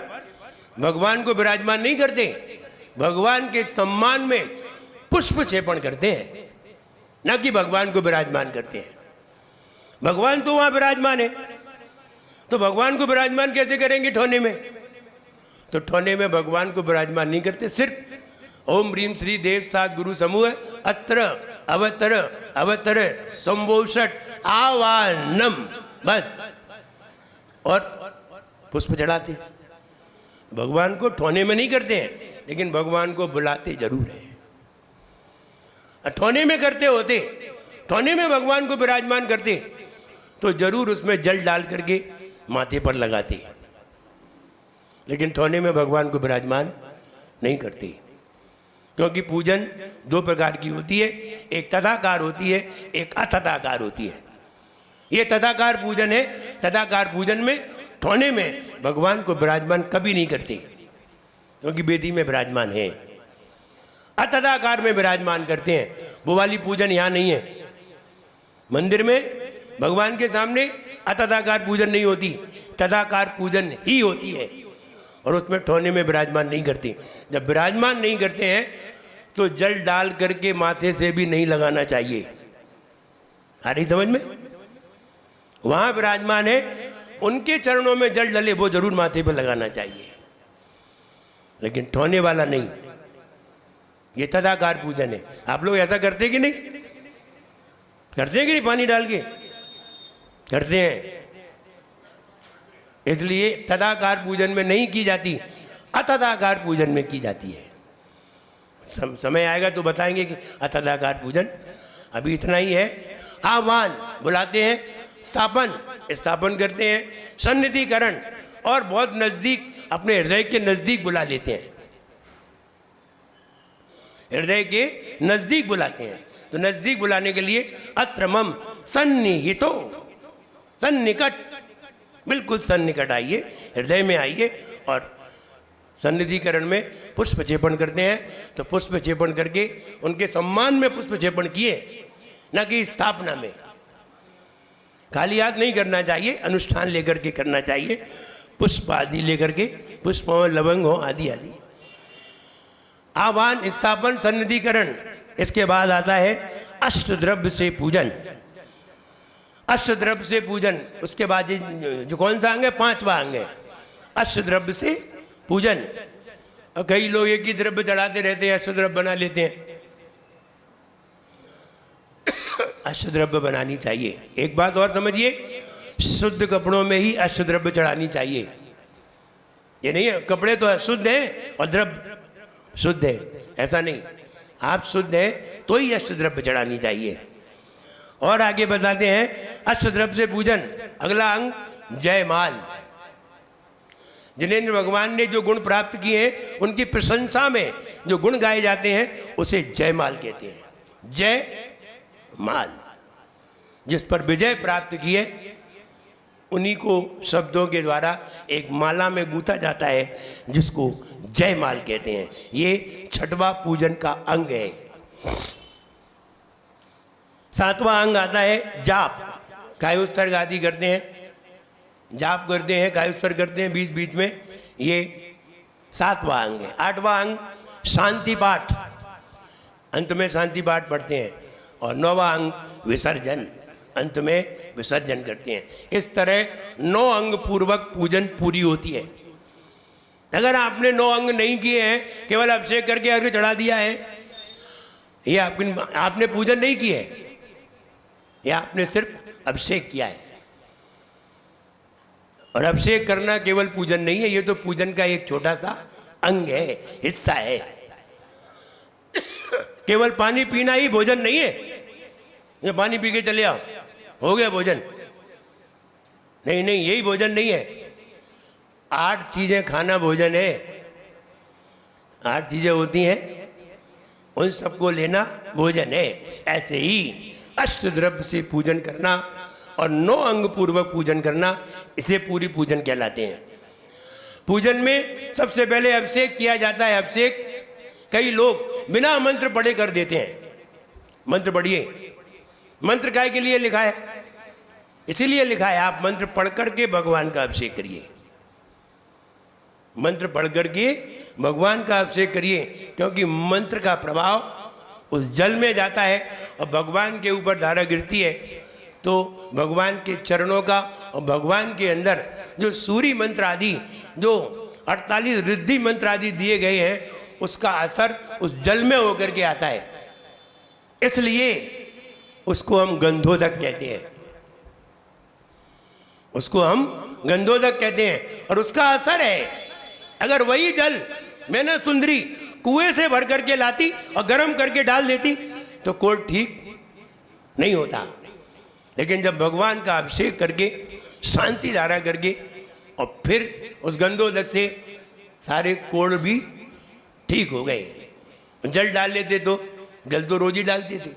भगवान को विराजमान नहीं करते, भगवान के सम्मान में पुष्प क्षेपण करते हैं, ना कि भगवान को विराजमान करते हैं। भगवान तो वहां विराजमान है, तो भगवान को विराजमान कैसे करेंगे ठोने में? तो ठोने में भगवान को विराजमान नहीं करते, सिर्फ ओम ह्रीम श्री देव सात गुरु समूह अत्र अवतर अवतर संभोषट आवानम, बस, और पुष्प चढ़ाते। भगवान को ठोने में नहीं करते हैं, लेकिन भगवान को बुलाते जरूर है। ठोने में करते होते, ठोने में भगवान को विराजमान करते तो जरूर उसमें जल डाल करके माथे पर लगाते, लेकिन ठोने में भगवान को विराजमान नहीं करते। क्योंकि पूजन 2 प्रकार की होती है, एक तथाकार होती है, एक अतथाकार होती है। ये तथाकार पूजन है। तथाकार पूजन में ठोने में भगवान को विराजमान कभी नहीं करते, क्योंकि वेदी में विराजमान है। अतथाकार में विराजमान करते हैं। वो वाली पूजन यहाँ नहीं है। मंदिर में भगवान के सामने अतदाकार पूजन नहीं होती, तदाकार पूजन ही होती है। और उसमें ठोने में विराजमान नहीं करती। जब विराजमान नहीं करते हैं तो जल डाल करके माथे से भी नहीं लगाना चाहिए। आ रही समझ में? वहां विराजमान है, उनके चरणों में जल डले वो जरूर माथे पर लगाना चाहिए, लेकिन ठोने वाला नहीं। ये तदाकार पूजन है। आप लोग ऐसा करते कि नहीं? करते हैं कि नहीं? पानी डाल के करते हैं। इसलिए तदाकार पूजन में नहीं की जाती, अतदाकार पूजन में की जाती है। समय आएगा तो बताएंगे कि अतदाकार पूजन। अभी इतना ही है। आह्वान बुलाते हैं, स्थापन करते हैं, सन्निधिकरण और बहुत नजदीक, अपने हृदय के नजदीक बुला लेते हैं। हृदय के नजदीक बुलाते हैं। तो नजदीक बुलाने के लिए अत्र मम सन्निहितो, सन्निकट, बिल्कुल सन्निकट आइए, हृदय में आइए। और सन्निधिकरण में पुष्प चेपण करते हैं। तो पुष्प चेपण करके उनके सम्मान में पुष्प चेपण किए, न कि स्थापना में। खाली हाथ नहीं करना चाहिए, अनुष्ठान लेकर के करना चाहिए, पुष्प आदि लेकर के, पुष्प हो, लवंग हो, आदि आदि। आह्वान, स्थापन, सन्निधिकरण। इसके बाद आता है अष्टद्रव्य से पूजन। अष्टद्रव्य से पूजन, उसके बाद जो कौन सा अंग है? 5वां अंग है अष्टद्रव्य से पूजन। और कई लोग एक ही द्रव्य चढ़ाते रहते हैं, अष्टद्रव्य बना लेते हैं। अष्टद्रव्य बनानी चाहिए। एक बात और समझिए, शुद्ध कपड़ों में ही अष्टद्रव्य चढ़ानी चाहिए। ये नहीं है कपड़े तो शुद्ध हैं और द्रव्य शुद्ध है, ऐसा नहीं। आप शुद्ध हैं तो ही अष्टद्रव्य चढ़ानी चाहिए। और आगे बताते हैं अष्टद्रव्य से पूजन। अगला अंग जयमाल। जिनेंद्र भगवान ने जो गुण प्राप्त किए हैं, उनकी प्रशंसा में जो गुण गाए जाते हैं, उसे जयमाल कहते हैं। जयमाल, जिस पर विजय प्राप्त किए उन्हीं को शब्दों के द्वारा एक माला में गूंथा जाता है, जिसको जयमाल कहते हैं। ये 6वां पूजन का अंग है। 7वां अंग आता है जाप। कायोत्सर्ग आदि करते हैं, जाप करते हैं, कायोत्सर्ग करते हैं बीच बीच में। ये 7वां अंग है। 8वां अंग शांति पाठ, अंत में शांति पाठ पढ़ते हैं। और 9वां अंग विसर्जन, अंत में विसर्जन करते हैं। इस तरह 9 अंग पूर्वक पूजन पूरी होती है। अगर आपने 9 अंग नहीं किए हैं, केवल अभिषेक करके अर्घ्य चढ़ा दिया है, ये आपने पूजन नहीं किया है, या आपने सिर्फ अभिषेक किया है। और अभिषेक करना केवल पूजन नहीं है, ये तो पूजन का एक छोटा सा अंग है, हिस्सा है। केवल पानी पीना ही भोजन नहीं है। ये पानी पी के चले आओ, हो गया भोजन। नहीं नहीं, यही भोजन नहीं है। 8 चीजें खाना भोजन है। 8 चीजें होती हैं, उन सबको लेना भोजन है। ऐसे ही अष्टद्रव्य से पूजन करना और 9 अंग पूर्वक पूजन करना, इसे पूरी पूजन कहलाते हैं। पूजन में सबसे पहले अभिषेक किया जाता है। अभिषेक कई लोग बिना मंत्र पढ़े कर देते हैं। मंत्र पढ़िए। मंत्र काय के लिए लिखा है? इसीलिए लिखा है आप मंत्र पढ़ करके भगवान का अभिषेक करिए। मंत्र पढ़ करके भगवान का अभिषेक करिए, क्योंकि मंत्र का प्रभाव उस जल में जाता है और भगवान के ऊपर धारा गिरती है। तो भगवान के चरणों का और भगवान के अंदर जो सूर्य मंत्र आदि, जो 48 रिद्धि मंत्र आदि दिए गए हैं, उसका असर उस जल में होकर के आता है। इसलिए उसको हम गंधोदक कहते हैं। उसको हम गंधोदक कहते हैं। और उसका असर है, अगर वही जल मैंने सुंदरी कुएं से भर करके लाती और गर्म करके डाल देती तो कोढ़ ठीक नहीं होता। लेकिन जब भगवान का अभिषेक करके, शांति धारा करके और फिर उस गंधोदक से सारे कोढ़ भी ठीक हो गए। जल डाल लेते तो जल तो रोज ही डालते थे,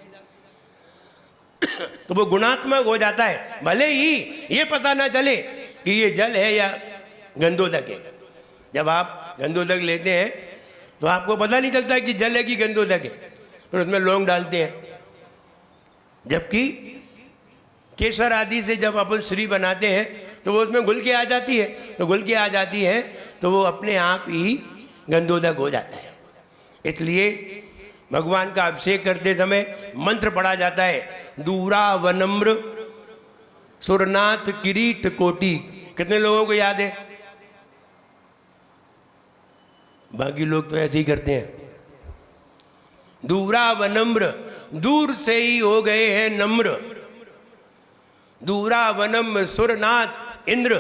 तो वो गुणात्मक हो जाता है। भले ही ये पता ना चले कि ये जल है या गंधोदक है। जब आप गंधोदक लेते हैं तो आपको पता नहीं चलता कि जल है कि गंधोदक है, फिर उसमें लौंग डालते हैं। जबकि केसर आदि से जब अपन श्री बनाते हैं तो वो उसमें घुल के आ जाती है, तो घुल के आ जाती है तो वो अपने आप ही गंधोदक हो जाता है। इसलिए भगवान का अभिषेक करते समय मंत्र पढ़ा जाता है, दूरा वनम्र सुरनाथ किरीट कोटि। कितने लोगों को याद है? बाकी लोग तो ऐसे ही करते हैं। दूरा वनम्र, दूर से ही हो गए हैं नम्र। दूरा वनम्र सुरनाथ इंद्र,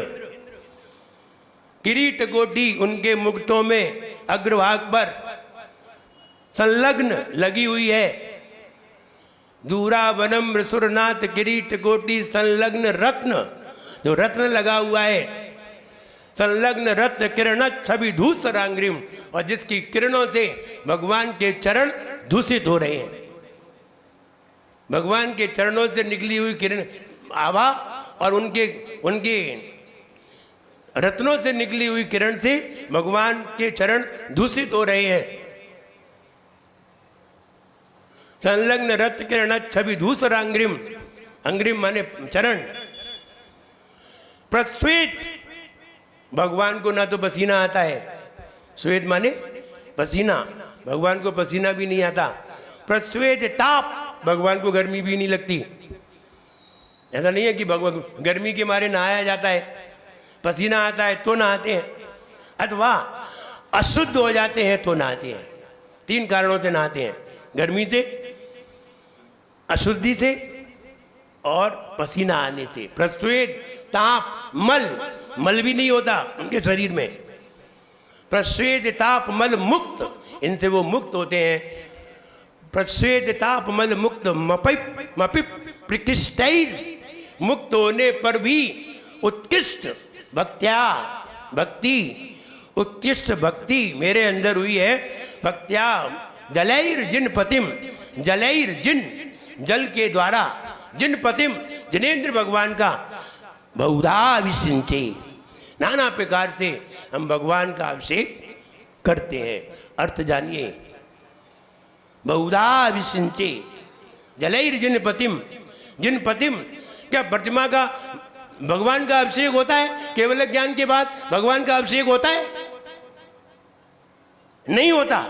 किरीट कोटि उनके मुकुटों में अग्रभाग पर संलग्न लगी हुई है। दूरा वनम्र सुरनाथ किरीट कोटि संलग्न रत्न, जो रत्न लगा हुआ है, संलग्न रत्न किरण छवि धूसरांग्रिम, और जिसकी किरणों से भगवान के चरण दूषित हो रहे हैं। भगवान के चरणों से निकली हुई किरण आभा और उनके रत्नों से निकली हुई किरण से भगवान के चरण दूषित हो रहे हैं। संलग्न रत्न किरण छवि धूसरांग्रिम, अंग्रिम माने चरण। प्रश्वेत, भगवान को ना तो पसीना आता है, श्वेत माने पसीना, भगवान को पसीना भी नहीं आता। प्रश्वेत ताप, भगवान को गर्मी भी नहीं लगती। ऐसा नहीं है कि भगवान गर्मी के मारे नहाया जाता है, पसीना आता है तो नहाते हैं, अथवा अशुद्ध हो जाते हैं तो नहाते हैं। 3 कारणों से नहाते हैं, गर्मी से, अशुद्धि से और पसीना आने से। प्रश्वेत ताप मल, मल भी नहीं होता उनके शरीर में। प्रश्वेत ताप मल मुक्त, इनसे वो मुक्त होते हैं। प्रश्वेत ताप मल मुक्त मपिप मपिप प्रकृष्टैर, मुक्त होने पर भी उत्कृष्ट भक्त्या, भक्ति, उत्कृष्ट भक्ति मेरे अंदर हुई है। भक्त्या जलैर जिन पतिम, जलैर जिन, जल के द्वारा, जिन पतिम जिनेन्द्र भगवान का बहुधा अभिषिंचे, नाना प्रकार से हम भगवान का अभिषेक करते हैं। अर्थ जानिए, बहुधा अभिषिंचे जलैर जिन पतिम, जिन पतिम, क्या प्रतिमा का भगवान का अभिषेक होता है? केवल ज्ञान के बाद भगवान का अभिषेक होता है? नहीं होता।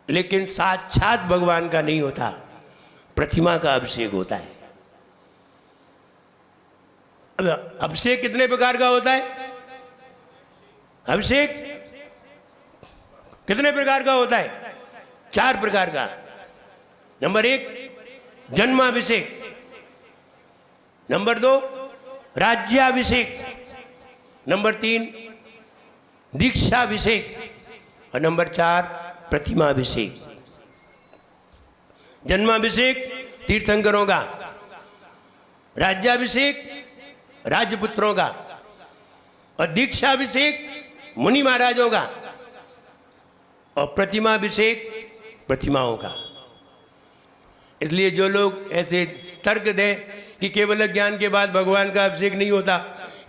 लेकिन साक्षात भगवान का नहीं होता, प्रतिमा का अभिषेक होता है। अब अभिषेक कितने प्रकार का होता है? अभिषेक कितने प्रकार का होता है? 4 प्रकार का। नंबर 1 जन्माभिषेक, नंबर 2 राज्याभिषेक, नंबर 3 दीक्षाभिषेक और नंबर 4 प्रतिमाभिषेक। जन्माभिषेक तीर्थंकरों का, राज्याभिषेक राजपुत्रों का और दीक्षाभिषेक मुनि महाराजों का और प्रतिमाभिषेक प्रतिमाओं का। इसलिए जो लोग ऐसे तर्क दें कि केवल ज्ञान के बाद भगवान का अभिषेक नहीं होता,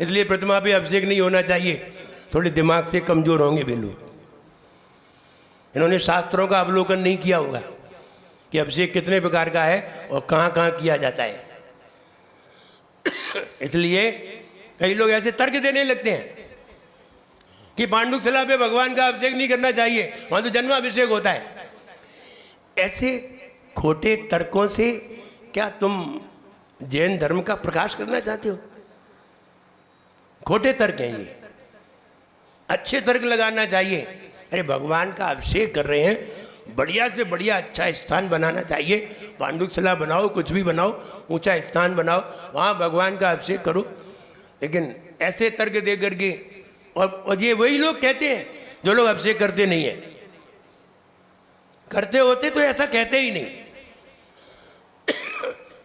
इसलिए प्रतिमा पे अभिषेक नहीं होना चाहिए, थोड़े दिमाग से कमजोर होंगे वे लोग। इन्होंने शास्त्रों का अवलोकन नहीं किया होगा कि अभिषेक कितने प्रकार का है और कहाँ कहाँ किया जाता है। इसलिए कई लोग ऐसे तर्क देने लगते हैं कि पांडुकशिला पे भगवान का अभिषेक नहीं करना चाहिए, वहां तो जन्माभिषेक होता है। ऐसे खोटे तर्कों से क्या तुम जैन धर्म का प्रकाश करना चाहते हो? खोटे तर्क हैं ये, अच्छे तर्क लगाना चाहिए। अरे भगवान का अभिषेक कर रहे हैं, बढ़िया से बढ़िया अच्छा स्थान बनाना चाहिए। पांडुकशिला बनाओ, कुछ भी बनाओ, ऊंचा स्थान बनाओ, वहाँ भगवान का अभिषेक करो। लेकिन ऐसे तर्क दे करके, और ये वही लोग कहते हैं जो लोग अभिषेक करते नहीं है। करते होते तो ऐसा कहते ही नहीं।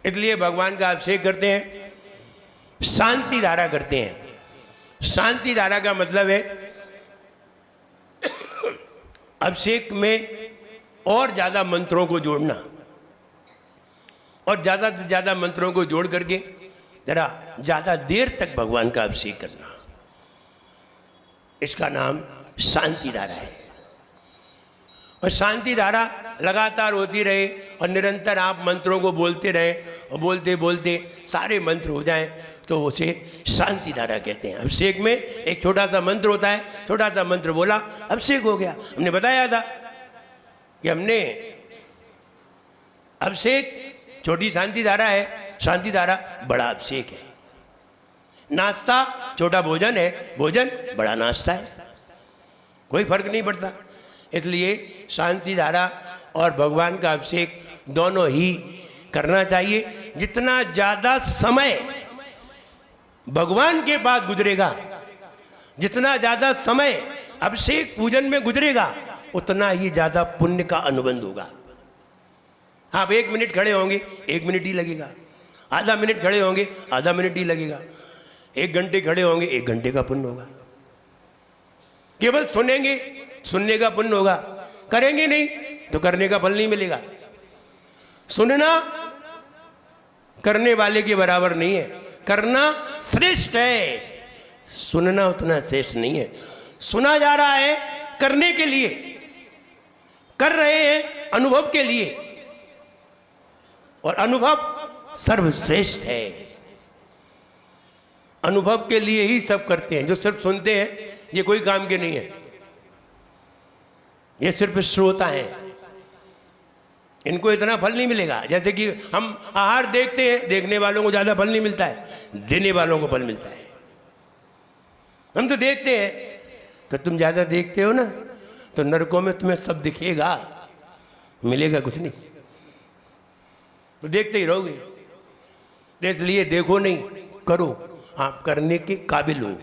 इसलिए भगवान का अभिषेक करते हैं, शांति धारा करते हैं। शांति धारा का मतलब है अभिषेक में और ज्यादा मंत्रों को जोड़ना, और ज्यादा से ज्यादा मंत्रों को जोड़ करके जरा ज्यादा देर तक भगवान का अभिषेक करना, इसका नाम शांति धारा है। और शांति धारा लगातार होती रहे और निरंतर आप मंत्रों को बोलते रहे और बोलते बोलते सारे मंत्र हो जाएं तो उसे शांति धारा कहते हैं। अभिषेक में एक छोटा सा मंत्र होता है, छोटा सा मंत्र बोला अभिषेक हो गया। हमने बताया था कि हमने अभिषेक छोटी शांति धारा है, शांति धारा बड़ा अभिषेक है। नाश्ता छोटा भोजन है, भोजन बड़ा नाश्ता है, कोई फर्क नहीं पड़ता। इसलिए शांति धारा और भगवान का अभिषेक दोनों ही करना चाहिए। जितना ज़्यादा समय भगवान के पास गुजरेगा, जितना ज़्यादा समय अभिषेक पूजन में गुजरेगा, उतना ही ज़्यादा पुण्य का अनुबंध होगा। आप 1 मिनट खड़े होंगे 1 मिनट ही लगेगा, आधा मिनट खड़े होंगे आधा मिनट ही लगेगा, 1 घंटे खड़े होंगे 1 घंटे का पुण्य होगा। केवल सुनेंगे, सुनने का पुण्य होगा, करेंगे नहीं तो करने का फल नहीं मिलेगा। सुनना करने वाले के बराबर नहीं है, करना श्रेष्ठ है, सुनना उतना श्रेष्ठ नहीं है। सुना जा रहा है करने के लिए, कर रहे हैं अनुभव के लिए, और अनुभव सर्वश्रेष्ठ है। अनुभव के लिए ही सब करते हैं। जो सिर्फ सुनते हैं ये कोई काम के नहीं है, ये सिर्फ श्रोता हैं, इनको इतना फल नहीं मिलेगा। जैसे कि हम आहार देखते हैं, देखने वालों को ज़्यादा फल नहीं मिलता है, देने वालों को फल मिलता है। हम तो देखते हैं, तो तुम ज़्यादा देखते हो ना, तो नरकों में तुम्हें सब दिखेगा, मिलेगा कुछ नहीं, तो देखते ही रहोगे। इसलिए देखो नहीं, करो, आप करने के काबिल हो।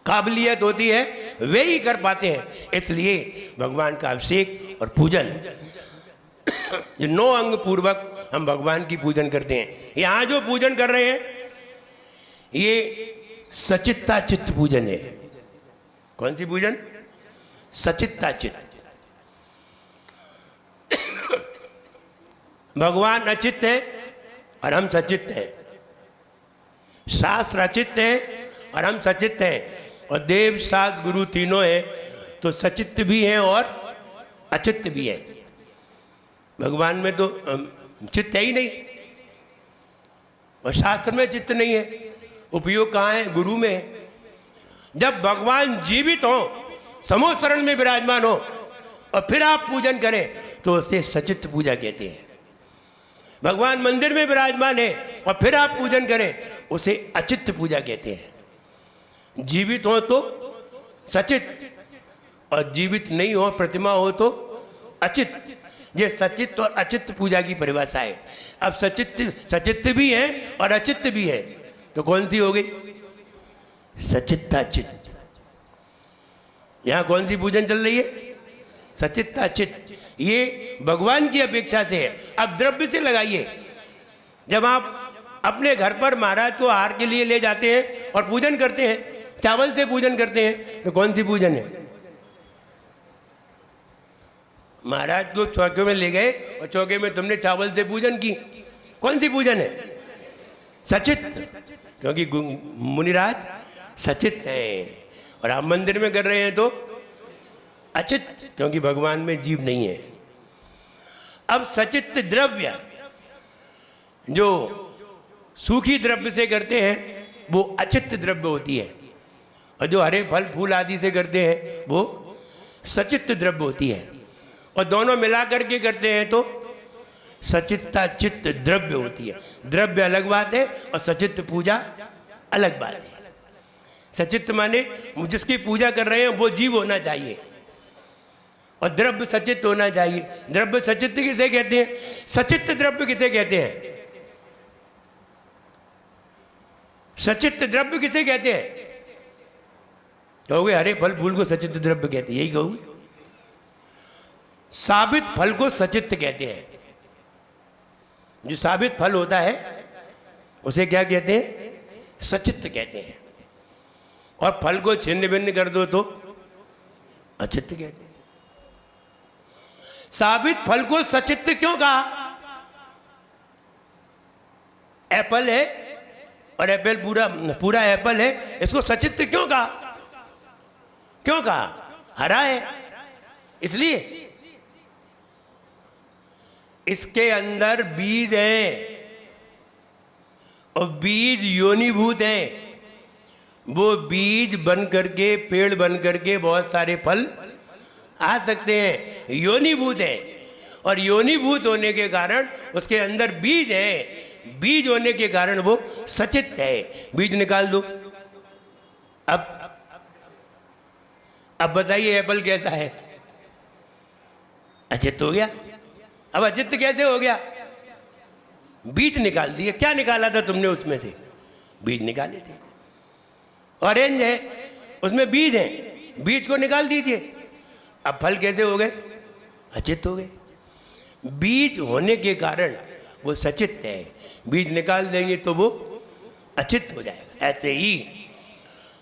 काबिलियत होती है वे ही कर पाते हैं। इसलिए भगवान का अभिषेक और पूजन ये 9 अंग पूर्वक हम भगवान की पूजन करते हैं। यहाँ जो पूजन कर रहे हैं ये सचित्ता चित्त पूजन है। कौन सी पूजन? सचित्ता चित्त। भगवान अचित्त है और हम सचित्त हैं, शास्त्र अचित्त है और हम सचित्त हैं, और देव शास्त्र गुरु तीनों हैं, तो सचित्त भी हैं और अचित्त भी है। भगवान में तो चित्त है ही नहीं, और शास्त्र में चित्त नहीं है। उपयोग कहाँ है? गुरु में है। जब भगवान जीवित हो, समूह शरण में विराजमान हो और फिर आप पूजन करें तो उसे सचित्त पूजा कहते हैं। भगवान मंदिर में विराजमान है और फिर आप पूजन करें उसे अचित्त पूजा कहते हैं। जीवित हो तो सचित्त, और जीवित नहीं हो, प्रतिमा हो तो अचित्त। ये सचित्त और अचित्त पूजा की परिभाषा है। अब सचित्त भी है और अचित्त भी है, तो कौन सी हो गई? सचित्ताचित्त। यहाँ कौन सी पूजन चल रही है? सचित्ताचित्त। ये भगवान की अपेक्षा से है। अब द्रव्य से लगाइए। जब आप अपने घर पर महाराज को आहार के लिए ले जाते हैं और पूजन करते हैं, चावल से पूजन करते हैं, तो कौन सी पूजन है? महाराज को चौके में ले गए और चौके में तुमने चावल से पूजन की, कौन सी पूजन है? सचित्त, क्योंकि मुनिराज सचित्त है। और आप मंदिर में कर रहे हैं तो अचित्त, क्योंकि भगवान में जीव नहीं है। अब सचित्त द्रव्य जो सूखी द्रव्य से करते हैं वो अचित्त द्रव्य होती है, और जो हरे फल फूल आदि से करते हैं वो सचित्त द्रव्य होती है। और दोनों मिला करके करते हैं तो सचित्ता चित्त द्रव्य होती है। द्रव्य अलग बात है और सचित्त पूजा अलग बात है। सचित्त माने जिसकी पूजा कर रहे हैं वो जीव होना चाहिए, और द्रव्य सचित्त होना चाहिए। द्रव्य सचित्त किसे कहते हैं? सचित्त द्रव्य किसे कहते हैं? सचित्त द्रव्य किसे कहते हैं? कहोगे हरे फल फूल को सचित्त द्रव्य कहते हैं, यही कहोगे। साबित फल को सचित्त कहते हैं। जो साबित फल होता है उसे क्या कहते हैं? सचित्त कहते हैं। और फल को छिन्न भिन्न कर दो तो अचित्त कहते हैं। साबित फल को सचित्त क्यों कहा? एप्पल है और एप्पल पूरा एप्पल है, इसको सचित्त क्यों कहा? क्यों कहा? हरा है, इसलिए इसके अंदर बीज है और बीज योनिभूत है। वो बीज बन करके पेड़ बन करके बहुत सारे फल आ सकते हैं। योनिभूत है और योनिभूत होने के कारण उसके अंदर बीज है। बीज होने के कारण वो सचित है। बीज निकाल दो। अब बताइए एप्पल कैसा है? अचित हो गया। अब अचित कैसे हो गया? बीज निकाल दिए। क्या निकाला था तुमने उसमें से? बीज निकाले थे। ऑरेंज है, उसमें बीज है, बीज को निकाल दीजिए। अब फल कैसे हो गए? अचित हो गए। बीज होने के कारण वो सचित है। बीज निकाल देंगे तो वो अचित हो जाएगा। ऐसे ही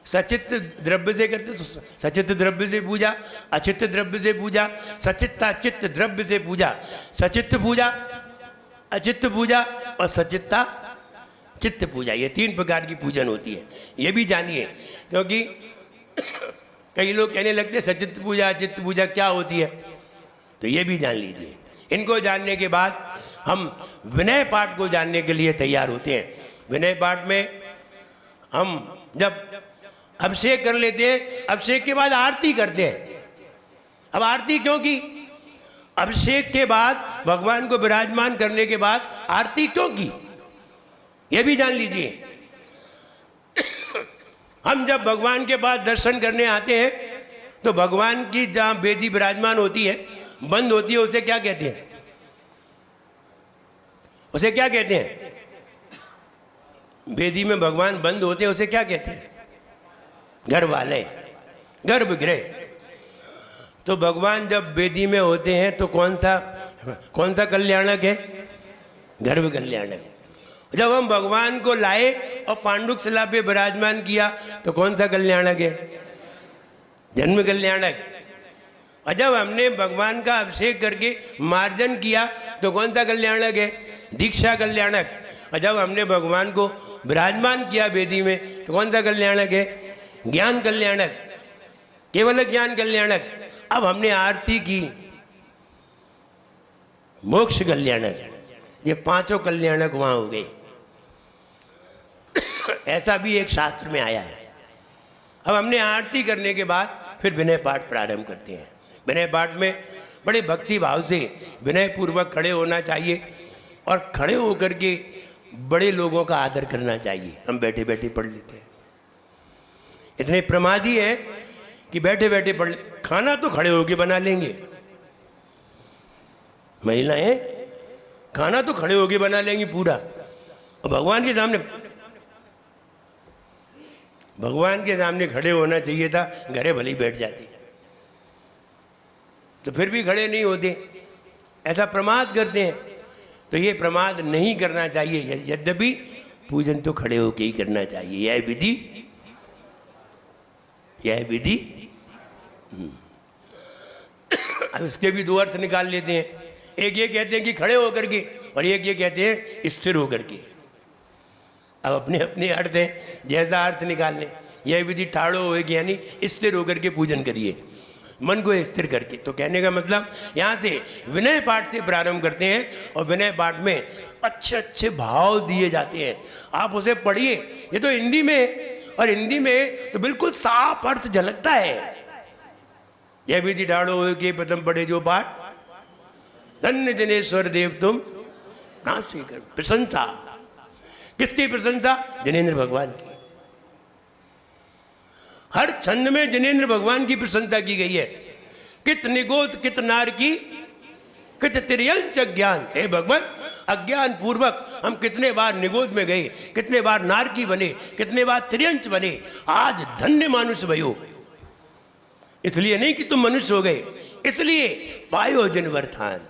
सचित द्रव्य से करते तो सचित द्रव्य से पूजा, अचित द्रव्य से पूजा, सचित्ता चित्त द्रव्य से पूजा, सचित पूजा, अचित पूजा और सचित्ता चित्त पूजा। ये 3 प्रकार की पूजन होती है। ये भी जानिए, क्योंकि कई लोग कहने लगते सचित पूजा अचित पूजा क्या होती है, तो ये भी जान लीजिए। इनको जानने के बाद हम विनय पाठ को जानने के लिए तैयार होते हैं। विनय पाठ में हम जब अभिषेक कर लेते हैं, अभिषेक के बाद आरती करते हैं। अब आरती क्यों की? अभिषेक के बाद भगवान को विराजमान करने के बाद आरती क्यों की, यह भी जान लीजिए। हम जब भगवान के पास दर्शन करने आते हैं तो भगवान की जहां वेदी विराजमान होती है, बंद होती है, उसे क्या कहते हैं? उसे क्या कहते हैं? वेदी में भगवान बंद होते हैं, उसे क्या कहते हैं? गर्भालय, गर्भगृह। तो भगवान जब वेदी में होते हैं तो कौन सा कल्याणक है? गर्भ कल्याणक। जब हम भगवान को लाए और पांडुक शिला पे विराजमान किया तो कौन सा कल्याणक है? जन्म कल्याणक। और जब हमने भगवान का अभिषेक करके मार्जन किया तो कौन सा कल्याणक है? दीक्षा कल्याणक। और जब हमने भगवान को विराजमान किया वेदी में तो कौन सा कल्याणक है? ज्ञान कल्याणक, केवल ज्ञान कल्याणक। अब हमने आरती की, मोक्ष कल्याणक। ये 5 कल्याणक वहां हो गए। ऐसा भी एक शास्त्र में आया है। अब हमने आरती करने के बाद फिर विनय पाठ प्रारंभ करते हैं। विनय पाठ में बड़े भक्ति भाव से विनय पूर्वक खड़े होना चाहिए और खड़े होकर के बड़े लोगों का आदर करना चाहिए। हम बैठे बैठे पढ़ लेते हैं। इतने प्रमादी हैं कि बैठे बैठे पढ़ ले। खाना तो खड़े होके बना लेंगे। महिलाएं खाना तो खड़े होके बना लेंगी पूरा, और भगवान के सामने खड़े होना चाहिए था, घरे भले ही बैठ जाती, तो फिर भी खड़े नहीं होते। ऐसा प्रमाद करते हैं। तो ये प्रमाद नहीं करना चाहिए। यद्यपि पूजन तो खड़े होके ही करना चाहिए। यह विधि अब इसके भी 2 अर्थ निकाल लेते हैं। एक ये कहते हैं कि खड़े होकर के, और एक ये कहते हैं स्थिर होकर के। अब अपने अपने अर्थ हैं, जैसा अर्थ निकाल लें। यह विधि ठाड़ो होगी, यानी स्थिर होकर के पूजन करिए, मन को स्थिर करके। तो कहने का मतलब यहाँ से विनय पाठ से प्रारंभ करते हैं और विनय पाठ में अच्छे अच्छे भाव दिए जाते हैं। आप उसे पढ़िए। ये तो हिंदी में, और हिंदी में तो बिल्कुल साफ अर्थ झलकता है। यह विधि ठाड़ो हो के प्रथम पढ़े जो पाठ, धन्य जनेश्वर देव तुम ना स्वीकार। प्रशंसा किसकी? प्रशंसा जनेन्द्र भगवान की। हर छंद में जनेन्द्र भगवान की प्रशंसा की गई है। कित निगोद कित नार की कित तिर्यंच ज्ञान। हे भगवान, अज्ञान पूर्वक हम कितने बार निगोद में गए, कितने बार नारकी बने, कितने बार तिर्यंच बने। आज धन्य मानुष भयो। इसलिए नहीं कि तुम मनुष्य हो गए, इसलिए पायो जन वरथान।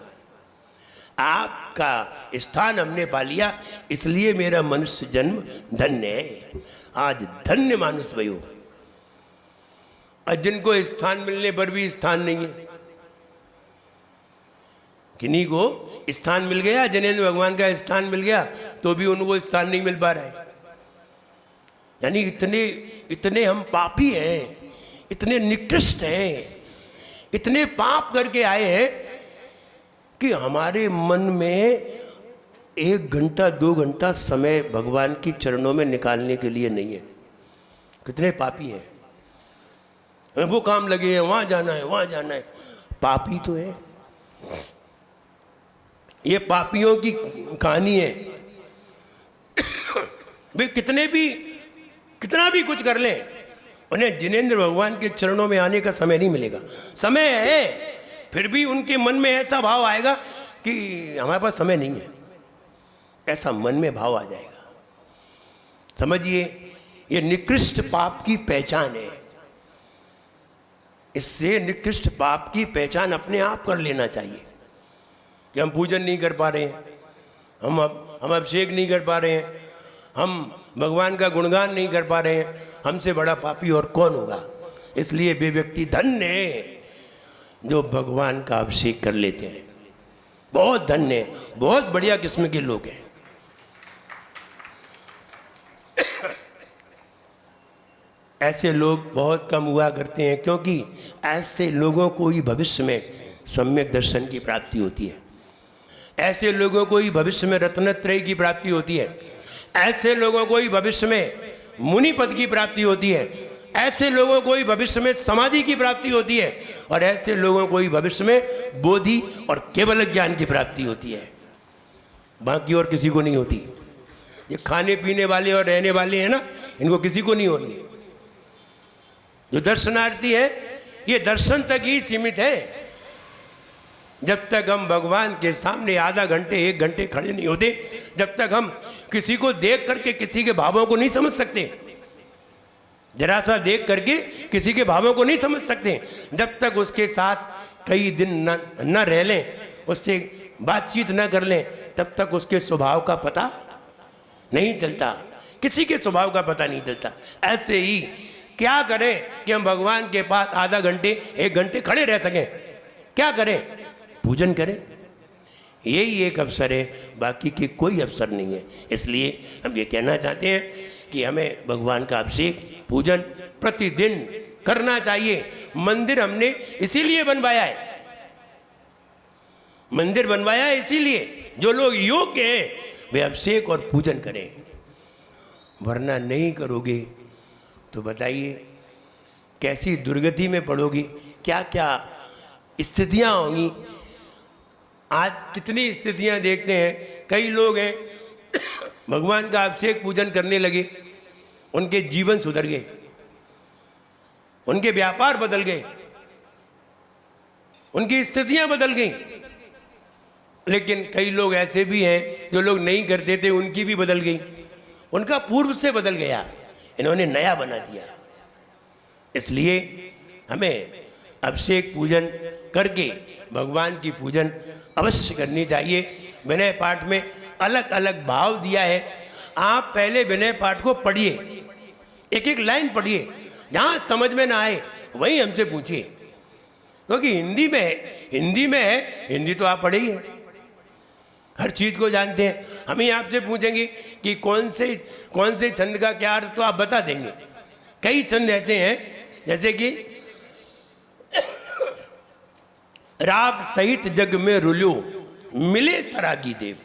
आपका स्थान हमने पा लिया, इसलिए मेरा मनुष्य जन्म धन्य है। आज धन्य मानुष भयो। और जिनको स्थान मिलने पर भी स्थान नहीं है, किन्हीं को स्थान मिल गया, जनेन्द्र भगवान का स्थान मिल गया, तो भी उनको स्थान नहीं मिल पा रहा है। यानी इतने हम पापी हैं, इतने निकृष्ट हैं, इतने पाप करके आए हैं कि हमारे मन में 1 घंटा 2 घंटा समय भगवान की चरणों में निकालने के लिए नहीं है। कितने पापी हैं, वो काम लगे हैं, वहां जाना है, वहां जाना है। पापी तो है, ये पापियों की कहानी है। वे कितना भी कुछ कर लें, उन्हें जिनेंद्र भगवान के चरणों में आने का समय नहीं मिलेगा। समय है, फिर भी उनके मन में ऐसा भाव आएगा कि हमारे पास समय नहीं है, ऐसा मन में भाव आ जाएगा। समझिए, ये निकृष्ट पाप की पहचान है। इससे निकृष्ट पाप की पहचान अपने आप कर लेना चाहिए कि हम पूजन नहीं कर पा रहे हैं, हम अभिषेक नहीं कर पा रहे हैं, हम भगवान का गुणगान नहीं कर पा रहे हैं, हमसे बड़ा पापी और कौन होगा। इसलिए वे व्यक्ति धन्य है जो भगवान का अभिषेक कर लेते हैं। बहुत धन्य है, बहुत बढ़िया किस्म के लोग हैं। ऐसे लोग बहुत कम हुआ करते हैं, क्योंकि ऐसे लोगों को ही भविष्य में सम्यक दर्शन की प्राप्ति होती है। ऐसे लोगों को ही भविष्य में रत्नत्रय की प्राप्ति होती है। ऐसे लोगों को ही भविष्य में मुनि पद की प्राप्ति होती है। ऐसे लोगों को ही भविष्य में समाधि की प्राप्ति होती है। और ऐसे लोगों को ही भविष्य में बोधि और केवल ज्ञान की प्राप्ति होती है। बाकी और किसी को नहीं होती। ये खाने पीने वाले और रहने वाले हैं ना, इनको किसी को नहीं होती। जो दर्शनार्थी है, ये दर्शन तक ही सीमित है। जब तक हम भगवान के सामने आधा घंटे 1 घंटे खड़े नहीं होते, जब तक हम किसी को देख करके किसी के भावों को नहीं समझ सकते, जरा सा देख करके किसी के भावों को नहीं समझ सकते, जब तक उसके साथ कई दिन न रह लें, उससे बातचीत न कर लें, तब तक उसके स्वभाव का पता नहीं चलता। किसी के स्वभाव का पता नहीं चलता। ऐसे ही क्या करें कि हम भगवान के पास आधा घंटे 1 घंटे खड़े रह सकें? क्या करें? पूजन करें। यही एक अवसर है, बाकी के कोई अवसर नहीं है। इसलिए हम ये कहना चाहते हैं कि हमें भगवान का अभिषेक पूजन प्रतिदिन करना चाहिए। मंदिर हमने इसीलिए बनवाया है, मंदिर बनवाया है इसीलिए जो लोग योग्य हैं वे अभिषेक और पूजन करें। वरना नहीं करोगे तो बताइए कैसी दुर्गति में पड़ोगी, क्या क्या स्थितियां होंगी। आज कितनी स्थितियां देखते हैं, कई लोग हैं भगवान का अभिषेक पूजन करने लगे, उनके जीवन सुधर गए, उनके व्यापार बदल गए, उनकी स्थितियां बदल गई। लेकिन कई लोग ऐसे भी हैं जो लोग नहीं करते थे, उनकी भी बदल गई, उनका पूर्व से बदल गया, इन्होंने नया बना दिया। इसलिए हमें अभिषेक पूजन करके भगवान की पूजन अवश्य करनी चाहिए। विनय पाठ में अलग अलग भाव दिया है। आप पहले विनय पाठ को पढ़िए, एक एक लाइन पढ़िए, जहाँ समझ में ना आए वहीं हमसे पूछिए, क्योंकि हिंदी में है, हिंदी तो आप पढ़े ही हैं, हर चीज़ को जानते हैं। हम ही आपसे पूछेंगे कि कौन से छंद का क्या अर्थ, तो आप बता देंगे। कई छंद ऐसे हैं जैसे कि राग सहित जग में रुल्यो मिले सरागी देव।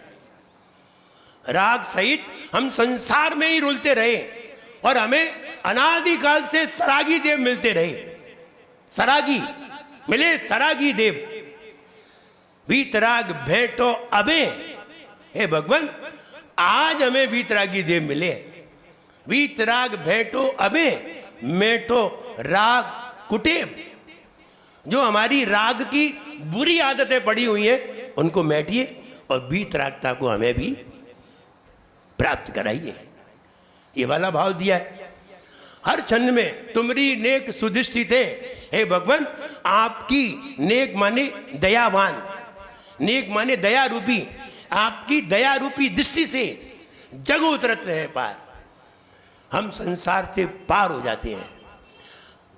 राग सहित हम संसार में ही रुलते रहे और हमें अनादिकाल से सरागी देव मिलते रहे। सरागी मिले सरागी देव, वीतराग भेंटो अबे। हे भगवान, आज हमें वीतरागी देव मिले। वीतराग भेंटो अबे मेटो राग कुटेब। जो हमारी राग की बुरी आदतें पड़ी हुई हैं उनको मैटिए और वीतरागता को हमें भी प्राप्त कराइए। ये वाला भाव दिया है। हर छंद में तुमरी नेक सुदृष्टि थे। हे भगवान, आपकी नेक माने दयावान, नेक माने दया रूपी, आपकी दया रूपी दृष्टि से जग उतरते हैं पार, हम संसार से पार हो जाते हैं।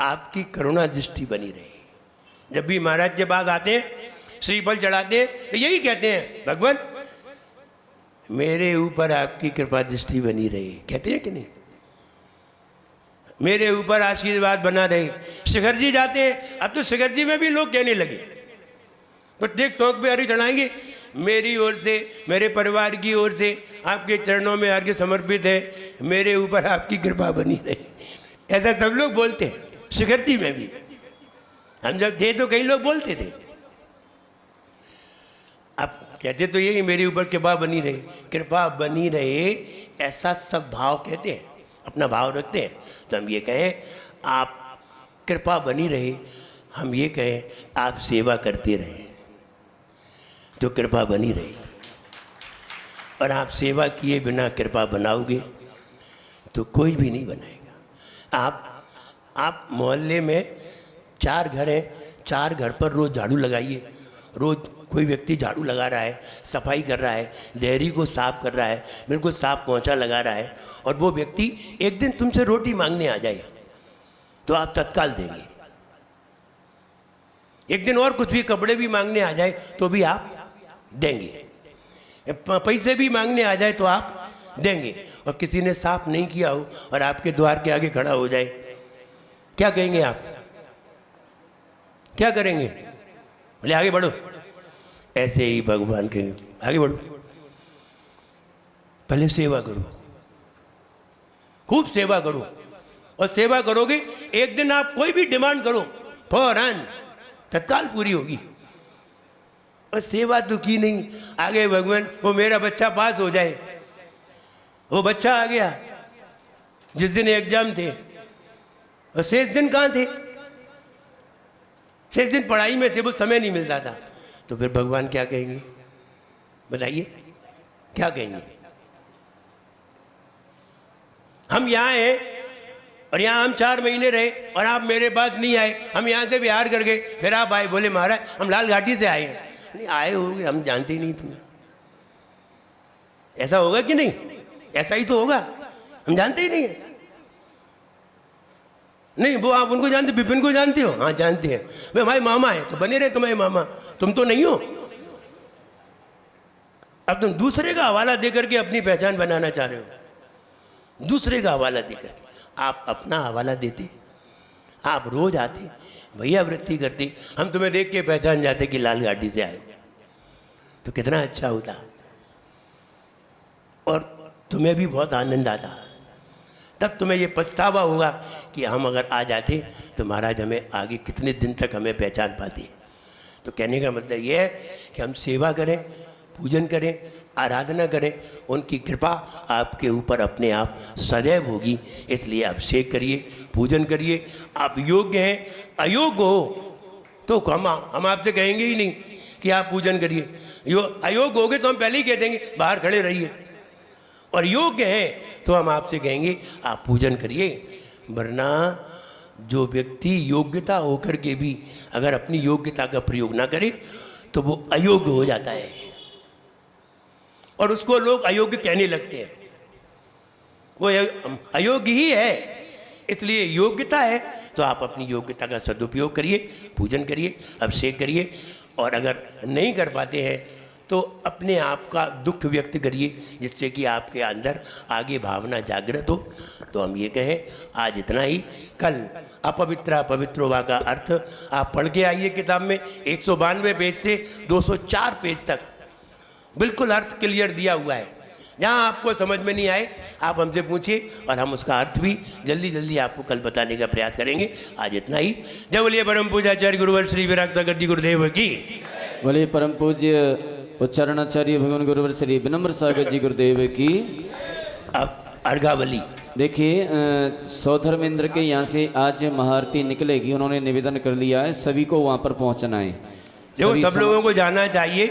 आपकी करुणा दृष्टि बनी रहे। जब भी महाराज के पास आते हैं, श्रीफल चढ़ाते हैं, तो यही कहते हैं, भगवान मेरे ऊपर आपकी कृपा दृष्टि बनी रही। कहते हैं कि नहीं? मेरे ऊपर आशीर्वाद बना रहे। शिखर जी जाते हैं, अब तो शिखर जी में भी लोग कहने लगे, प्रत्येक टोक पे अर्घ्य चढ़ाएंगे। मेरी ओर से, मेरे परिवार की ओर से आपके चरणों में अर्घ्य समर्पित है, मेरे ऊपर आपकी कृपा बनी रहे। ऐसा सब लोग बोलते हैं, शिखर जी में भी। हम जब थे तो कई लोग बोलते थे, अब कहते तो यही मेरे ऊपर कृपा बनी रहे, कृपा बनी रहे, ऐसा सब भाव कहते हैं, अपना भाव रखते हैं। तो हम ये कहें आप कृपा बनी रहे, हम ये कहें आप सेवा करते रहे तो कृपा बनी रहे। और आप सेवा किए बिना कृपा बनाओगे तो कोई भी नहीं बनाएगा। आप मोहल्ले में 4 घर हैं, 4 घर पर रोज़ झाड़ू लगाइए। रोज़ कोई व्यक्ति झाड़ू लगा रहा है, सफाई कर रहा है, देहरी को साफ कर रहा है, बिल्कुल साफ पोंछा लगा रहा है, और वो व्यक्ति एक दिन तुमसे रोटी मांगने आ जाए तो आप तत्काल देंगे। एक दिन और कुछ भी, कपड़े भी मांगने आ जाए तो भी आप देंगे, पैसे भी मांगने आ जाए तो आप देंगे। और किसी ने साफ नहीं किया हो और आपके द्वार के आगे खड़ा हो जाए, क्या कहेंगे आप? क्या करेंगे? बोले आगे बढ़ो। ऐसे ही भगवान कहेंगे आगे बढ़ो, पहले सेवा करो, खूब सेवा करो। और सेवा करोगे, एक दिन आप कोई भी डिमांड करो, फौरन तत्काल पूरी होगी। और सेवा तो की नहीं, आगे भगवान वो मेरा बच्चा पास हो जाए। वो बच्चा आ गया, जिस दिन एग्जाम थे, और शेष दिन कहाँ थे? शेष दिन पढ़ाई में थे, वो समय नहीं मिलता था। तो फिर भगवान क्या कहेंगे? बताइए क्या कहेंगे? हम यहाँ हैं और यहाँ हम 4 महीने रहे और आप मेरे पास नहीं आए, हम यहाँ से बिहार कर गए, फिर आप आए, बोले महाराज हम लाल घाटी से आए हैं। नहीं आए होगे, हम जानते ही नहीं तुम्हें। ऐसा होगा कि नहीं? ऐसा ही तो होगा, हम जानते ही नहीं है। नहीं, वो आप उनको जानते, विपिन को जानते हो? हाँ जानते हैं, वे भाई मामा है, तो बने रहे तुम्हारे मामा, तुम तो नहीं हो। अब तुम दूसरे का हवाला देकर के अपनी पहचान बनाना चाह रहे हो। दूसरे का हवाला देकर आप अपना हवाला देते, आप रोज आते, भैया वृत्ति करते, हम तुम्हें देख के पहचान जाते कि लाल गाड़ी से आए, तो कितना अच्छा होता और तुम्हें भी बहुत आनंद आता। तब तुम्हें ये पछतावा होगा कि हम अगर आ जाते तो महाराज हमें आगे कितने दिन तक हमें पहचान पाते। तो कहने का मतलब ये है कि हम सेवा करें, पूजन करें, आराधना करें, उनकी कृपा आपके ऊपर अपने आप सदैव होगी। इसलिए आप सेवा करिए, पूजन करिए। आप योग्य हैं, अयोग्य हो तो हम आपसे कहेंगे ही नहीं कि आप पूजन करिए। अयोग्य होगे तो हम पहले ही कह देंगे बाहर खड़े रहिए, और योग्य हैं तो हम आपसे कहेंगे आप पूजन करिए। वरना जो व्यक्ति योग्यता होकर के भी अगर अपनी योग्यता का प्रयोग ना करे तो वो अयोग्य हो जाता है, और उसको लोग अयोग्य कहने लगते हैं। वो अयोग्य ही है, इसलिए योग्यता है तो आप अपनी योग्यता का सदुपयोग करिए, पूजन करिए, अभिषेक करिए। और अगर नहीं कर पाते हैं तो अपने आप का दुख व्यक्त करिए, जिससे कि आपके अंदर आगे भावना जागृत हो। तो हम ये कहें आज इतना ही। कल अपवित्र पवित्रो वा का अर्थ आप पढ़ के आइए किताब में, 192 पेज से 204 पेज तक बिल्कुल अर्थ क्लियर दिया हुआ है। जहाँ आपको समझ में नहीं आए आप हमसे पूछिए और हम उसका अर्थ भी जल्दी जल्दी आपको कल बताने का प्रयास करेंगे। आज इतना ही। जय बोलिए परम पूज्याचार्य गुरुवर श्री विराट सागर जी गुरुदेव की। बोलिए परम पूज्य उच्चारणाचार्य भगवान गुरुवर श्री विनम्र सागर जी गुरुदेव की। अब अर्घावली देखिए, सौधर्मेंद्र के यहाँ से आज महाआरती निकलेगी, उन्होंने निवेदन कर लिया है सभी को वहाँ पर पहुँचना है। देखो सब लोगों को जाना चाहिए।